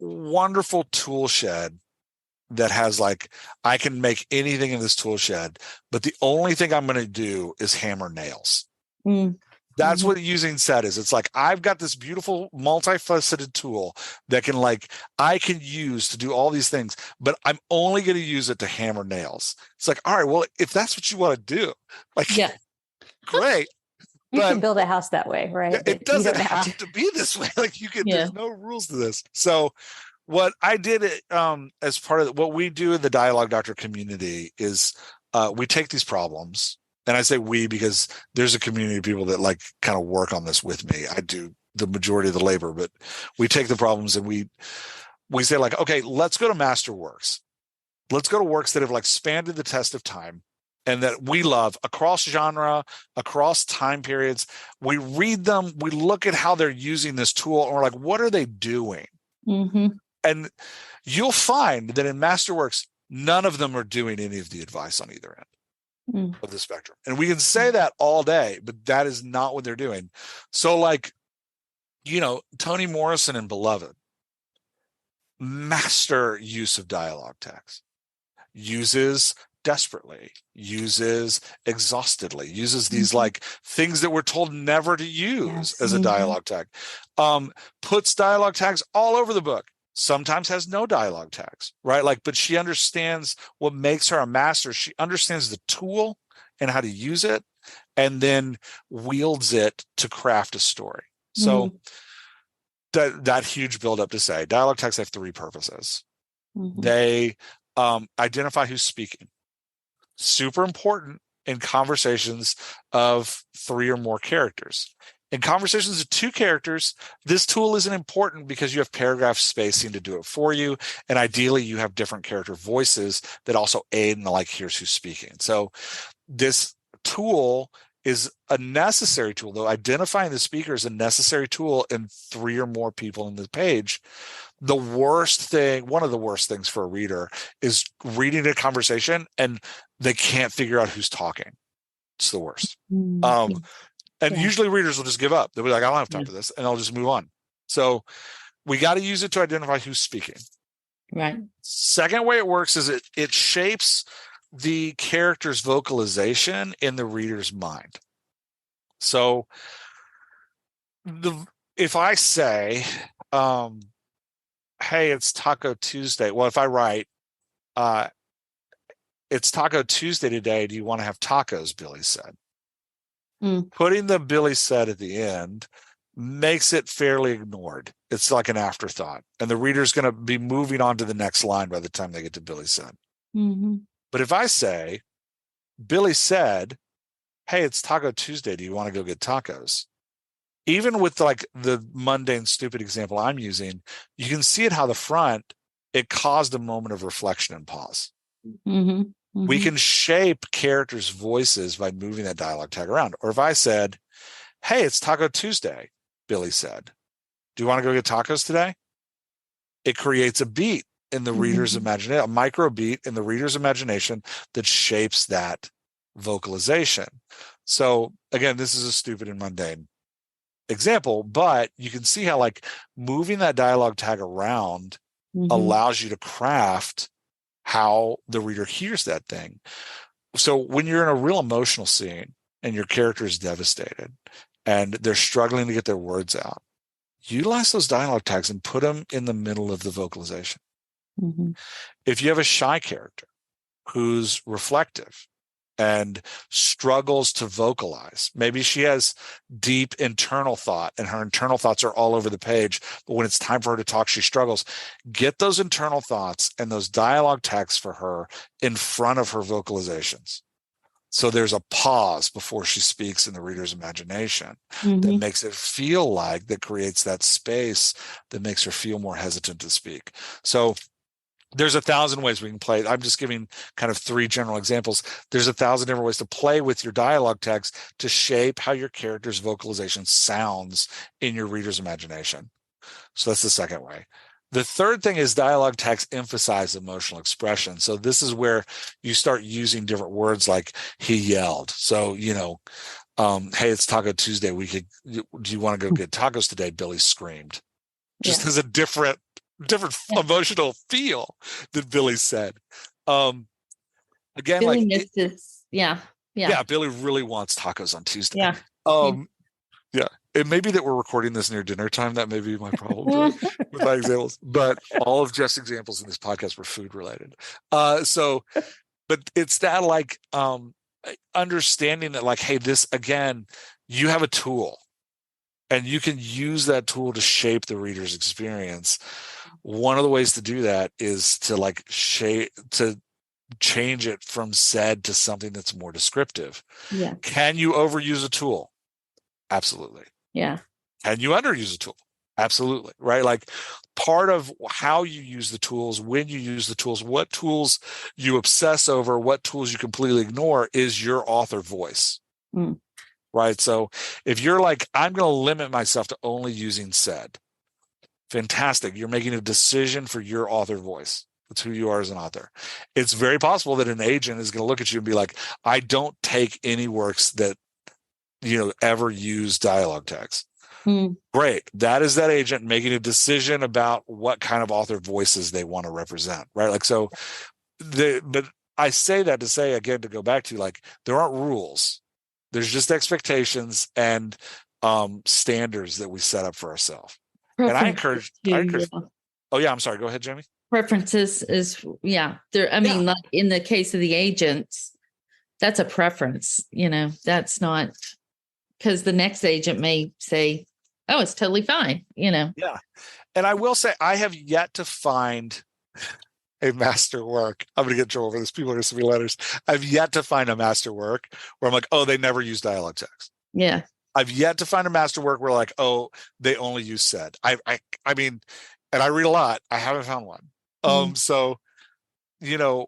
S4: wonderful tool shed that has like, I can make anything in this tool shed, but the only thing I'm going to do is hammer nails. That's what using said is. It's like, I've got this beautiful multifaceted tool that I can use to do all these things, but I'm only going to use it to hammer nails. It's like, all right, well, if that's what you want to do, great.
S2: You can build a house that way, right?
S4: It doesn't have to be this way. Like there's no rules to this. So what I did as part of what we do in the Dialogue Doctor community is we take these problems, and I say we because there's a community of people that like kind of work on this with me. I do the majority of the labor, but we take the problems and we say like, okay, let's go to Masterworks. Let's go to works that have like spanned the test of time and that we love across genre, across time periods. We read them, we look at how they're using this tool, and we're like, what are they doing? And you'll find that in Masterworks, none of them are doing any of the advice on either end of the spectrum. And we can say that all day, but that is not what they're doing. So like, Toni Morrison in Beloved, master use of dialogue tags, uses desperately, uses exhaustedly, uses these like things that we're told never to use as a dialogue tag, puts dialogue tags all over the book. Sometimes has no dialogue tags, right? Like, but she understands what makes her a master. She understands the tool and how to use it, and then wields it to craft a story. So that huge buildup to say dialogue tags have 3 purposes. They identify who's speaking. Super important in conversations of 3 or more characters. In conversations of 2 characters, this tool isn't important because you have paragraph spacing to do it for you. And ideally, you have different character voices that also aid in the like, here's who's speaking. So this tool is a necessary tool, though identifying the speaker is a necessary tool in 3 or more people in the page. The worst thing, one of the worst things for a reader is reading a conversation and they can't figure out who's talking. It's the worst. And usually readers will just give up. They'll be like, I don't have time for this. And I'll just move on. So we got to use it to identify who's speaking.
S3: Right.
S4: Second way it works is it shapes the character's vocalization in the reader's mind. So if I say, hey, it's Taco Tuesday. Well, if I write, it's Taco Tuesday today. Do you want to have tacos? Billy said. Putting the Billy said at the end makes it fairly ignored. It's like an afterthought. And the reader's going to be moving on to the next line by the time they get to Billy said. But if I say, Billy said, hey, it's Taco Tuesday. Do you want to go get tacos? Even with like the mundane, stupid example I'm using, you can see it how the front, it caused a moment of reflection and pause. We can shape characters' voices by moving that dialogue tag around. Or if I said, hey, it's Taco Tuesday, Billy said, do you want to go get tacos today? It creates a beat in the reader's imagination, a micro beat in the reader's imagination that shapes that vocalization. So again, this is a stupid and mundane example, but you can see how like moving that dialogue tag around allows you to craft how the reader hears that thing. So when you're in a real emotional scene and your character is devastated and they're struggling to get their words out, utilize those dialogue tags and put them in the middle of the vocalization. If you have a shy character who's reflective and struggles to vocalize, maybe she has deep internal thought and her internal thoughts are all over the page, but when it's time for her to talk, she struggles. Get those internal thoughts and those dialogue tags for her in front of her vocalizations. So there's a pause before she speaks in the reader's imagination that makes it feel like, that creates that space that makes her feel more hesitant to speak. So there's 1,000 ways we can play. I'm just giving kind of 3 general examples. There's 1,000 different ways to play with your dialogue tags to shape how your character's vocalization sounds in your reader's imagination. So that's the second way. The third thing is dialogue tags emphasize emotional expression. So this is where you start using different words like he yelled. So, hey, it's Taco Tuesday. Do you want to go get tacos today? Billy screamed. Just as a different emotional feel that Billy said. Again,
S3: Billy
S4: like
S3: missed his,
S4: Billy really wants tacos on Tuesday.
S3: Yeah.
S4: It may be that we're recording this near dinner time. That may be my problem with my examples. But all of Jeff's examples in this podcast were food related. But it's that like understanding that like, hey, this again, you have a tool. And you can use that tool to shape the reader's experience. One of the ways to do that is to like change it from said to something that's more descriptive.
S3: Yeah.
S4: Can you overuse a tool? Absolutely.
S3: Yeah.
S4: Can you underuse a tool? Absolutely. Right. Like part of how you use the tools, when you use the tools, what tools you obsess over, what tools you completely ignore is your author voice. Right. So if you're like, I'm going to limit myself to only using said, fantastic. You're making a decision for your author voice. That's who you are as an author. It's very possible that an agent is going to look at you and be like, I don't take any works that, ever use dialogue tags. Great. That is that agent making a decision about what kind of author voices they want to represent. Right. Like, so but I say that to say, again, to go back to like, there aren't rules. There's just expectations and standards that we set up for ourselves. And I encourage. Oh yeah, I'm sorry. Go ahead, Jamie.
S3: Preferences is there. I mean, like in the case of the agents, that's a preference. That's not because the next agent may say, "Oh, it's totally fine."
S4: Yeah, and I will say I have yet to find a masterwork. I'm going to get in trouble for this. People are going to send me letters. I've yet to find a masterwork where I'm like, oh, they never use dialogue text.
S3: Yeah.
S4: I've yet to find a masterwork where like, oh, they only use said. I mean, and I read a lot. I haven't found one. So, you know,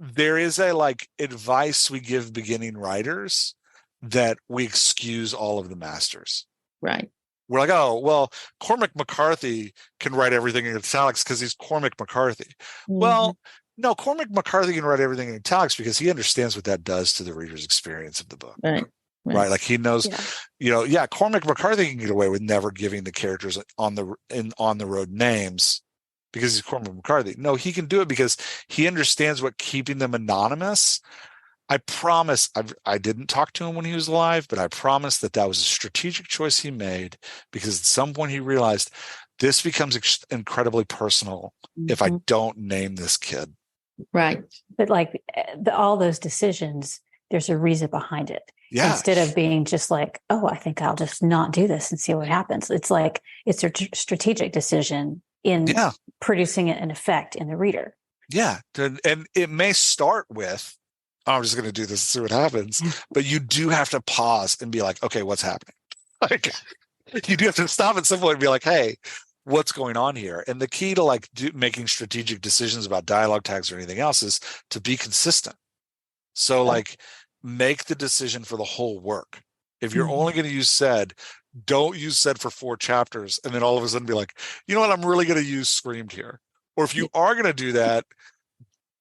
S4: there is a like advice we give beginning writers that we excuse all of the masters.
S3: Right.
S4: We're like, oh, well, Cormac McCarthy can write everything in italics because he's Cormac McCarthy. Well, no, Cormac McCarthy can write everything in italics because he understands what that does to the reader's experience of the book. Right. Like he knows, Cormac McCarthy can get away with never giving the characters on the road names because he's Cormac McCarthy. No, he can do it because he understands what keeping them anonymous. I promise I didn't talk to him when he was alive, but I promise that was a strategic choice he made because at some point he realized this becomes incredibly personal if I don't name this kid.
S3: Right.
S2: But like all those decisions, there's a reason behind it.
S4: Yeah.
S2: Instead of being just like, oh, I think I'll just not do this and see what happens. It's like it's a strategic decision in producing an effect in the reader.
S4: Yeah. And it may start with, I'm just going to do this and see what happens. But you do have to pause and be like, okay, what's happening? Like you do have to stop at some point and be like, hey, what's going on here? And the key to like making strategic decisions about dialogue tags or anything else is to be consistent. So like make the decision for the whole work. If you're only going to use said, don't use said for 4 chapters. And then all of a sudden be like, you know what? I'm really going to use screamed here. Or if you are going to do that,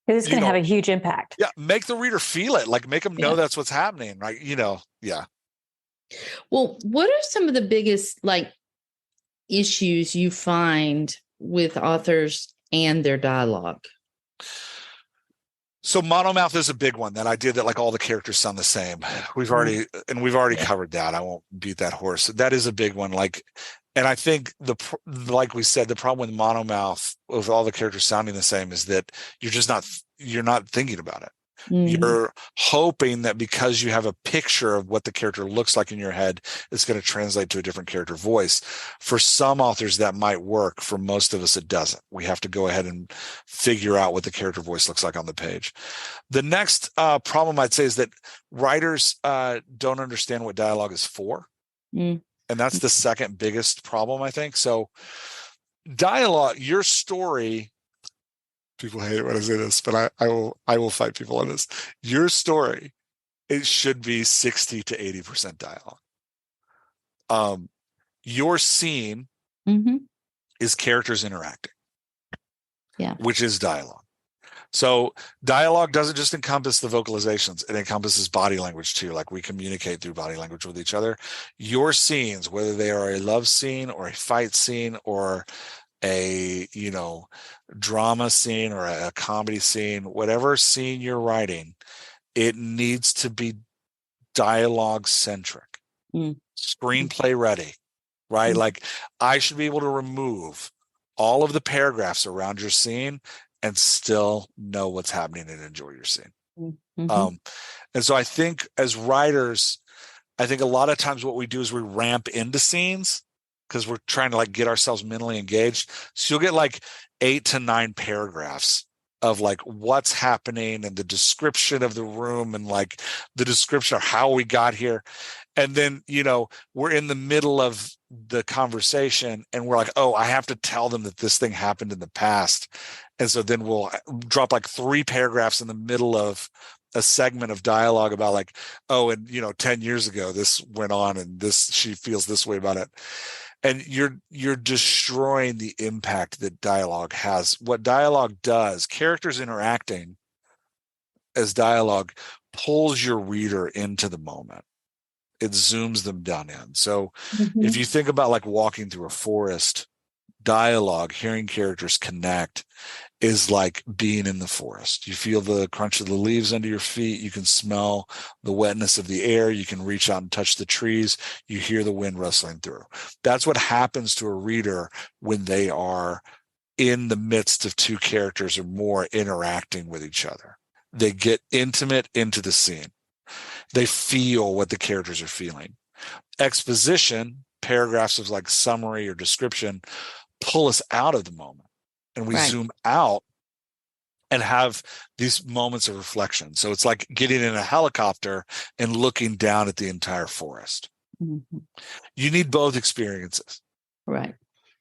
S2: it's going to have a huge impact.
S4: Yeah. Make the reader feel it. Like make them know that's what's happening. Right.
S3: Well, what are some of the biggest like issues you find with authors and their dialogue?
S4: So monomouth is a big one that I did that like all the characters sound the same. We've already covered that. I won't beat that horse. That is a big one. Like, and I think like we said, the problem with monomouth with all the characters sounding the same is that you're not thinking about it. You're hoping that because you have a picture of what the character looks like in your head, it's going to translate to a different character voice. For some authors, that might work. For most of us, it doesn't. We have to go ahead and figure out what the character voice looks like on the page. The next problem I'd say is that writers don't understand what dialogue is for. And that's the second biggest problem, I think. So dialogue, your story, people hate it when I say this, but I will fight people on this. Your story, it should be 60 to 80% dialogue. Your scene is characters interacting, which is dialogue. So dialogue doesn't just encompass the vocalizations, it encompasses body language too. Like we communicate through body language with each other. Your scenes, whether they are a love scene or a fight scene or a drama scene or a comedy scene, whatever scene you're writing, it needs to be dialogue centric, screenplay ready, right? Like I should be able to remove all of the paragraphs around your scene and still know what's happening and enjoy your scene. And so I think as writers, I think a lot of times what we do is we ramp into scenes because we're trying to like get ourselves mentally engaged. So you'll get like 8 to 9 paragraphs of like what's happening and the description of the room and like the description of how we got here. And then, we're in the middle of the conversation and we're like, oh, I have to tell them that this thing happened in the past. And so then we'll drop like 3 paragraphs in the middle of a segment of dialogue about like, oh, and 10 years ago, this went on and she feels this way about it. And you're destroying the impact that dialogue has. What dialogue does, characters interacting as dialogue pulls your reader into the moment. It zooms them down in. So if you think about like walking through a forest, dialogue, hearing characters connect is like being in the forest. You feel the crunch of the leaves under your feet. You can smell the wetness of the air. You can reach out and touch the trees. You hear the wind rustling through. That's what happens to a reader when they are in the midst of 2 characters or more interacting with each other. They get intimate into the scene. They feel what the characters are feeling. Exposition, paragraphs of like summary or description, pull us out of the moment. And we zoom out and have these moments of reflection. So it's like getting in a helicopter and looking down at the entire forest.
S2: Mm-hmm.
S4: You need both experiences.
S3: Right.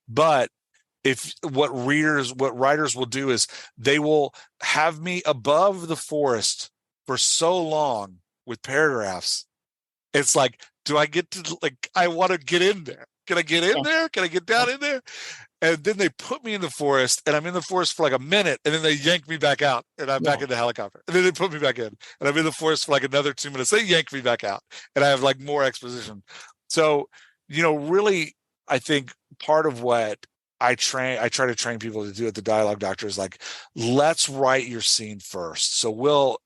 S4: But what writers will do is they will have me above the forest for so long with paragraphs. It's like, do I get to, like, I want to get in there. Can I get in there? Can I get down in there? And then they put me in the forest, and I'm in the forest for like a minute, and then they yank me back out, and I'm back in the helicopter. And then they put me back in, and I'm in the forest for like another 2 minutes. They yank me back out, and I have like more exposition. So, really, I think part of what I try to train people to do at the Dialogue Doctor is like, let's write your scene first. So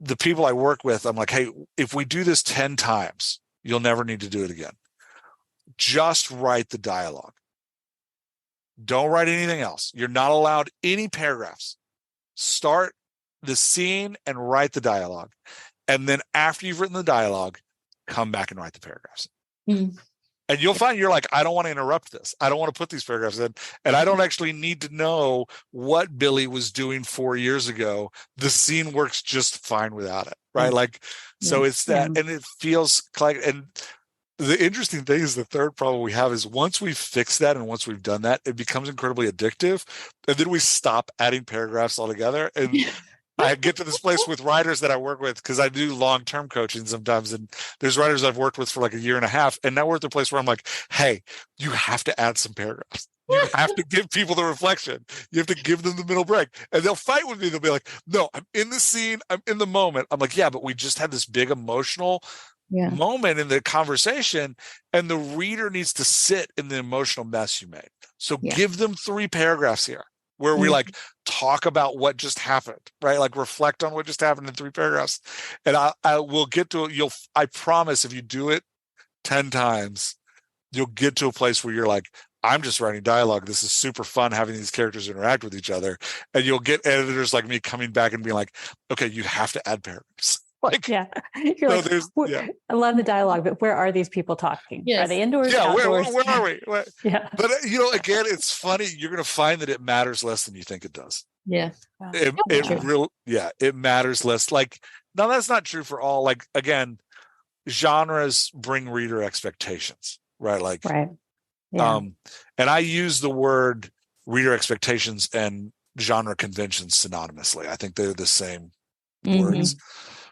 S4: the people I work with, I'm like, hey, if we do this 10 times, you'll never need to do it again. Just write the dialogue. Don't write anything else. You're not allowed any paragraphs. Start the scene and write the dialogue. And then after you've written the dialogue, come back and write the paragraphs.
S3: Mm.
S4: And you'll find you're like, I don't want to interrupt this. I don't want to put these paragraphs in. And I don't actually need to know what Billy was doing 4 years ago. The scene works just fine without it. Right. Like, so it's that, and it feels like, and the interesting thing is the third problem we have is once we've fixed that and once we've done that, it becomes incredibly addictive. And then we stop adding paragraphs altogether. And I get to this place with writers that I work with because I do long-term coaching sometimes. And there's writers I've worked with for like a year and a half. And now we're at the place where I'm like, hey, you have to add some paragraphs. You have to give people the reflection. You have to give them the middle break. And they'll fight with me. They'll be like, no, I'm in the scene. I'm in the moment. I'm like, yeah, but we just had this big emotional moment in the conversation, and the reader needs to sit in the emotional mess you made. So give them 3 paragraphs here where we like talk about what just happened, right? Like reflect on what just happened in 3 paragraphs. And I will get to it. I promise if you do it 10 times, you'll get to a place where you're like, I'm just writing dialogue. This is super fun having these characters interact with each other. And you'll get editors like me coming back and being like, okay, you have to add paragraphs. Like,
S2: you're like, I love the dialogue, but where are these people talking? Yes. Are they indoors?
S4: Yeah,
S2: outdoors?
S4: Where are we? But again, it's funny. You're going to find that it matters less than you think it does.
S3: Yeah,
S4: it matters less. Like, now that's not true for all. Like, again, genres bring reader expectations, right? Like, and I use the word reader expectations and genre conventions synonymously. I think they're the same words.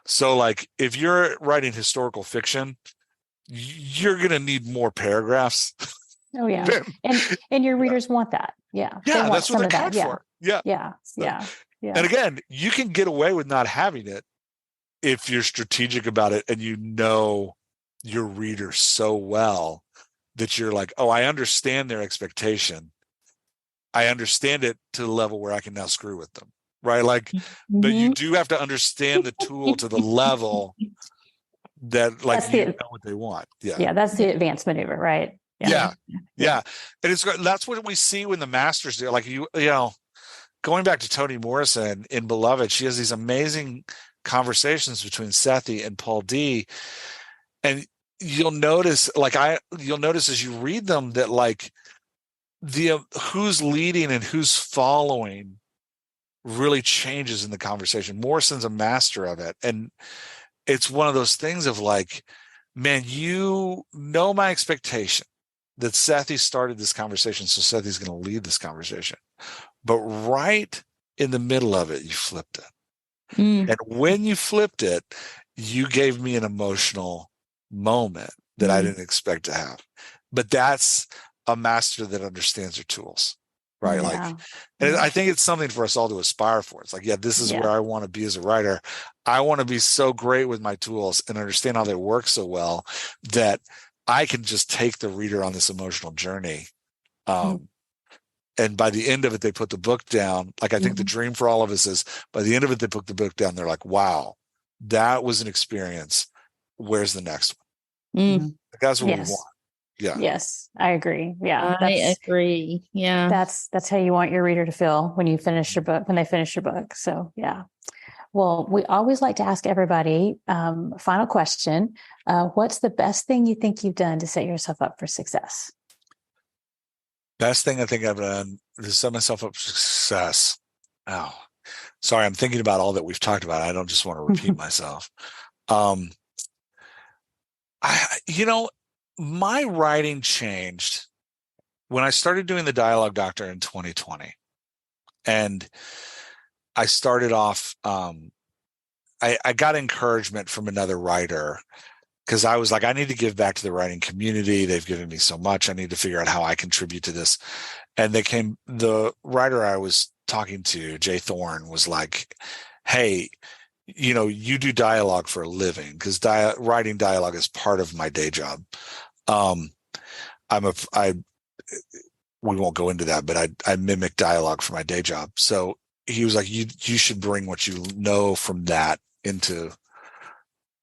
S4: So like if you're writing historical fiction, you're going to need more paragraphs.
S2: Oh yeah. And your readers want that. Yeah.
S4: Yeah. That's what they're cut for. Yeah.
S2: And
S4: again, you can get away with not having it if you're strategic about it and you know your reader so well that you're like, oh, I understand their expectation. I understand it to the level where I can now screw with them. Right. Like, but you do have to understand the tool to the level that like you know what they want. Yeah.
S2: Yeah. That's the advanced maneuver. Right.
S4: Yeah. And that's what we see when the masters do. Like, going back to Toni Morrison in Beloved, she has these amazing conversations between Sethi and Paul D. And you'll notice as you read them that like who's leading and who's following really changes in the conversation. Morrison's a master of it. And it's one of those things of like, man, my expectation that Sethi started this conversation. So Sethi's going to lead this conversation, but right in the middle of it, you flipped it. And when you flipped it, you gave me an emotional moment that I didn't expect to have. But that's a master that understands their tools. Right. Like, and I think it's something for us all to aspire for. It's like, this is where I want to be as a writer. I want to be so great with my tools and understand how they work so well that I can just take the reader on this emotional journey. And by the end of it, they put the book down. Like, I think the dream for all of us is by the end of it, they put the book down. They're like, wow, that was an experience. Where's the next one? That's what we want. Yeah.
S2: Yes, I agree. Yeah.
S3: I agree. Yeah.
S2: That's how you want your reader to feel when they finish your book. So yeah. Well, we always like to ask everybody, final question. What's the best thing you think you've done to set yourself up for success?
S4: Best thing I think I've done to set myself up for success. Oh, sorry. I'm thinking about all that we've talked about. I don't just want to repeat myself. Um, my writing changed when I started doing the Dialogue Doctor in 2020. And I started off, I got encouragement from another writer because I was like, I need to give back to the writing community. They've given me so much. I need to figure out how I contribute to this. And the writer I was talking to, Jay Thorne, was like, hey, you do dialogue for a living, because writing dialogue is part of my day job. We won't go into that, but I mimic dialogue for my day job. So he was like, you should bring what you know from that into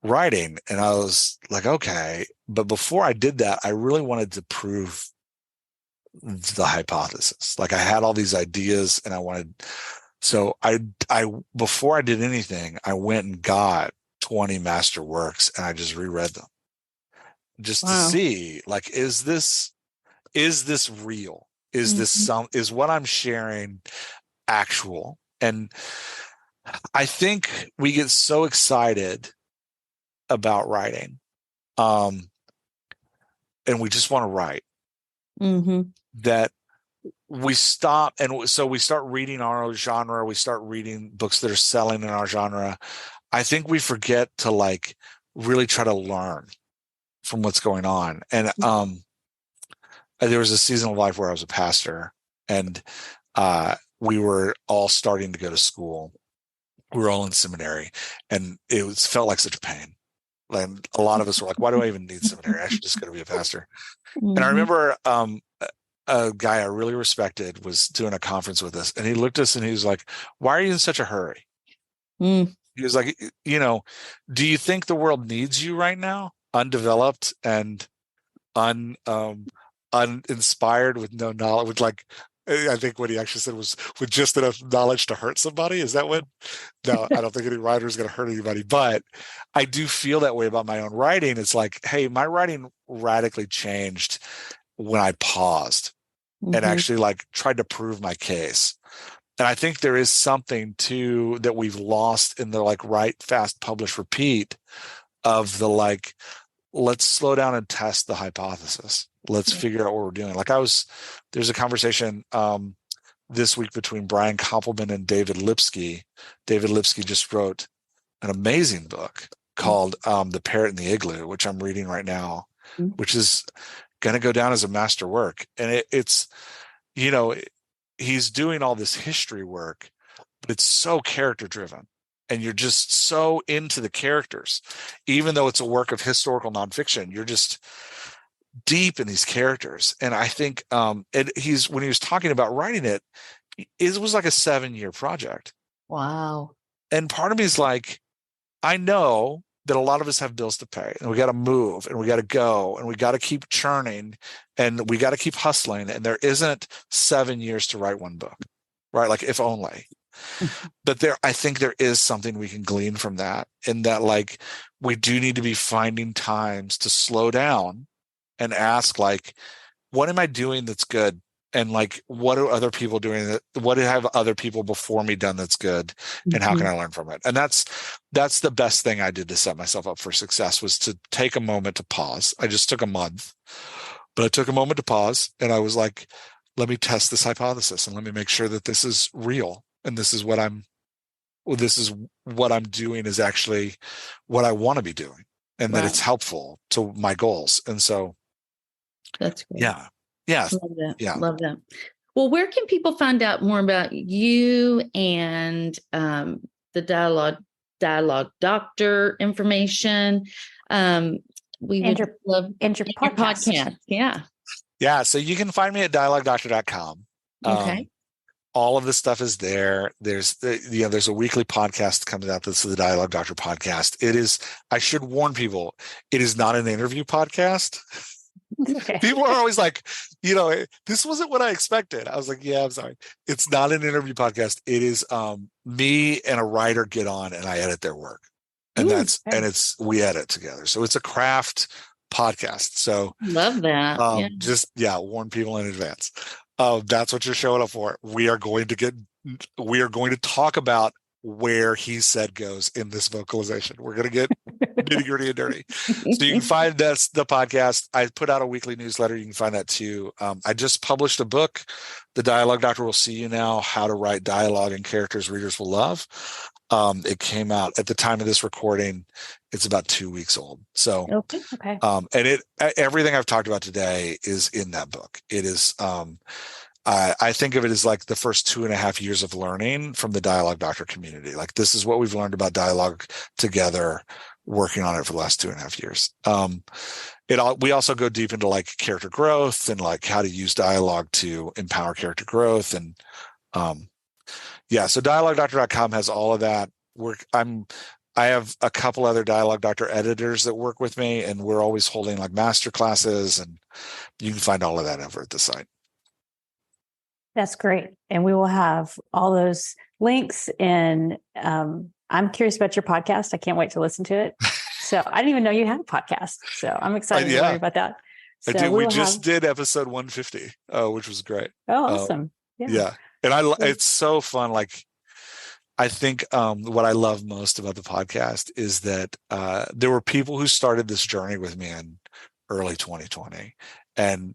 S4: writing. And I was like, okay. But before I did that, I really wanted to prove the hypothesis. Like, I had all these ideas and so I before I did anything, I went and got 20 Masterworks and I just reread them just to see, like, is this real? Is this is what I'm sharing actual? And I think we get so excited about writing, and we just want to write, that we stop. And so we start reading our genre. We start reading books that are selling in our genre. I think we forget to, like, really try to learn from what's going on. And there was a season of life where I was a pastor, and we were all starting to go to school. We were all in seminary, and it felt like such a pain. Like, a lot of us were like, why do I even need seminary? I should just go to be a pastor. And I remember a guy I really respected was doing a conference with us, and he looked at us and he was like, why are you in such a hurry? He was like, do you think the world needs you right now? Undeveloped and uninspired, with no knowledge, with, like, I think what he actually said was, with just enough knowledge to hurt somebody. Is that what? No, I don't think any writer is going to hurt anybody, but I do feel that way about my own writing. It's like, hey, my writing radically changed when I paused and actually, like, tried to prove my case. And I think there is something too that we've lost in the, like, write, fast, publish, repeat of the, like, let's slow down and test the hypothesis. Let's figure out what we're doing. Like, there's a conversation this week between Brian Koppelman and David Lipsky. David Lipsky just wrote an amazing book called The Parrot in the Igloo, which I'm reading right now, which is going to go down as a masterwork. And it's, he's doing all this history work, but it's so character driven. And you're just so into the characters, even though it's a work of historical nonfiction. You're just deep in these characters. And I think when he was talking about writing it was like a 7-year project.
S3: Wow.
S4: And part of me is like, I know that a lot of us have bills to pay, and we got to move, and we got to go, and we got to keep churning, and we got to keep hustling. And there isn't 7 years to write one book, right? Like, if only. But I think there is something we can glean from that, in that, like, we do need to be finding times to slow down and ask, like, what am I doing that's good? And, like, what are other people doing? What have other people before me done that's good? And how can I learn from it? And that's the best thing I did to set myself up for success, was to take a moment to pause. I just took a month, but I took a moment to pause, and I was like, let me test this hypothesis, and let me make sure that this is real. And this is what I'm doing is actually what I want to be doing, and that it's helpful to my goals. And so
S3: that's great.
S4: Yeah.
S3: Love that.
S4: Yeah.
S3: Love that. Well, where can people find out more about you and the dialogue doctor information? We would love
S2: your podcast.
S3: Yeah.
S4: So you can find me at dialoguedoctor.com.
S3: Okay.
S4: All of this stuff is there. There's a weekly podcast that comes out. That's the Dialogue Doctor podcast. It is, I should warn people, it is not an interview podcast. Okay. People are always like, this wasn't what I expected. I was like, yeah, I'm sorry. It's not an interview podcast. It is me and a writer get on and I edit their work. And we edit together. So it's a craft podcast. So
S3: love that.
S4: Just warn people in advance. That's what you're showing up for. We are going to get we are going to talk about where he said goes in this vocalization. We're going to get nitty gritty and dirty. So you can find the podcast. I put out a weekly newsletter. You can find that too. I just published a book, The Dialogue Doctor Will See You Now, How to Write Dialogue and Characters Readers Will Love. It came out at the time of this recording. It's about 2 weeks old. So,
S2: okay.
S4: And everything I've talked about today is in that book. It is, I think of it as like the first 2.5 years of learning from the Dialogue Doctor community. Like, this is what we've learned about dialogue together, working on it for the last 2.5 years. We also go deep into like character growth and like how to use dialogue to empower character growth. And so dialoguedoctor.com has all of that work. I have a couple other Dialogue Doctor editors that work with me, and we're always holding like master classes, and you can find all of that over at the site.
S2: That's great. And we will have all those links. And I'm curious about your podcast. I can't wait to listen to it. So I didn't even know you had a podcast. So I'm excited to learn about that. So
S4: I do. We just did episode 150, which was great.
S2: Oh, awesome.
S4: Yeah. And it's so fun. Like, I think what I love most about the podcast is that there were people who started this journey with me in early 2020, and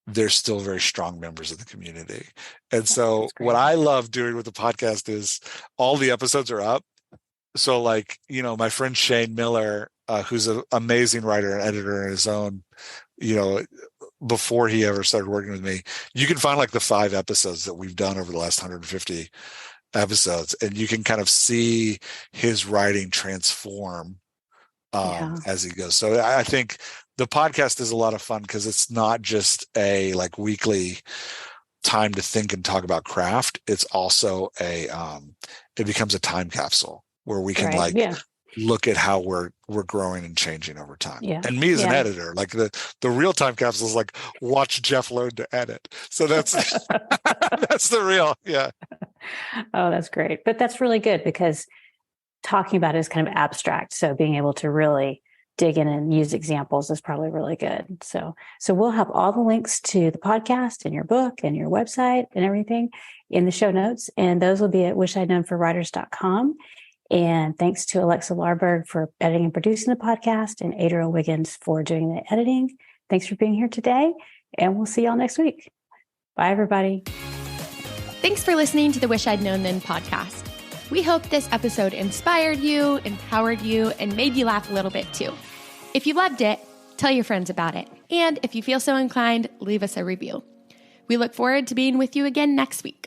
S4: they're still very strong members of the community. And so what I love doing with the podcast is all the episodes are up. So like, my friend Shane Miller, who's an amazing writer and editor in his own, before he ever started working with me, you can find like the 5 episodes that we've done over the last 150 episodes, and you can kind of see his writing transform as he goes. So I think the podcast is a lot of fun because it's not just a like weekly time to think and talk about craft. It's also it becomes a time capsule where we can look at how we're growing and changing over time. Yeah. And me as an editor, like the real time capsule is like watch Jeff learn to edit. So that's that's the real. Yeah.
S2: Oh, that's great. But that's really good because talking about it is kind of abstract. So being able to really dig in and use examples is probably really good. So we'll have all the links to the podcast and your book and your website and everything in the show notes. And those will be at wishidknownforwriters.com. And thanks to Alexa Larberg for editing and producing the podcast, and Adriel Wiggins for doing the editing. Thanks for being here today, and we'll see y'all next week. Bye, everybody.
S1: Thanks for listening to the Wish I'd Known Then podcast. We hope this episode inspired you, empowered you, and made you laugh a little bit too. If you loved it, tell your friends about it. And if you feel so inclined, leave us a review. We look forward to being with you again next week.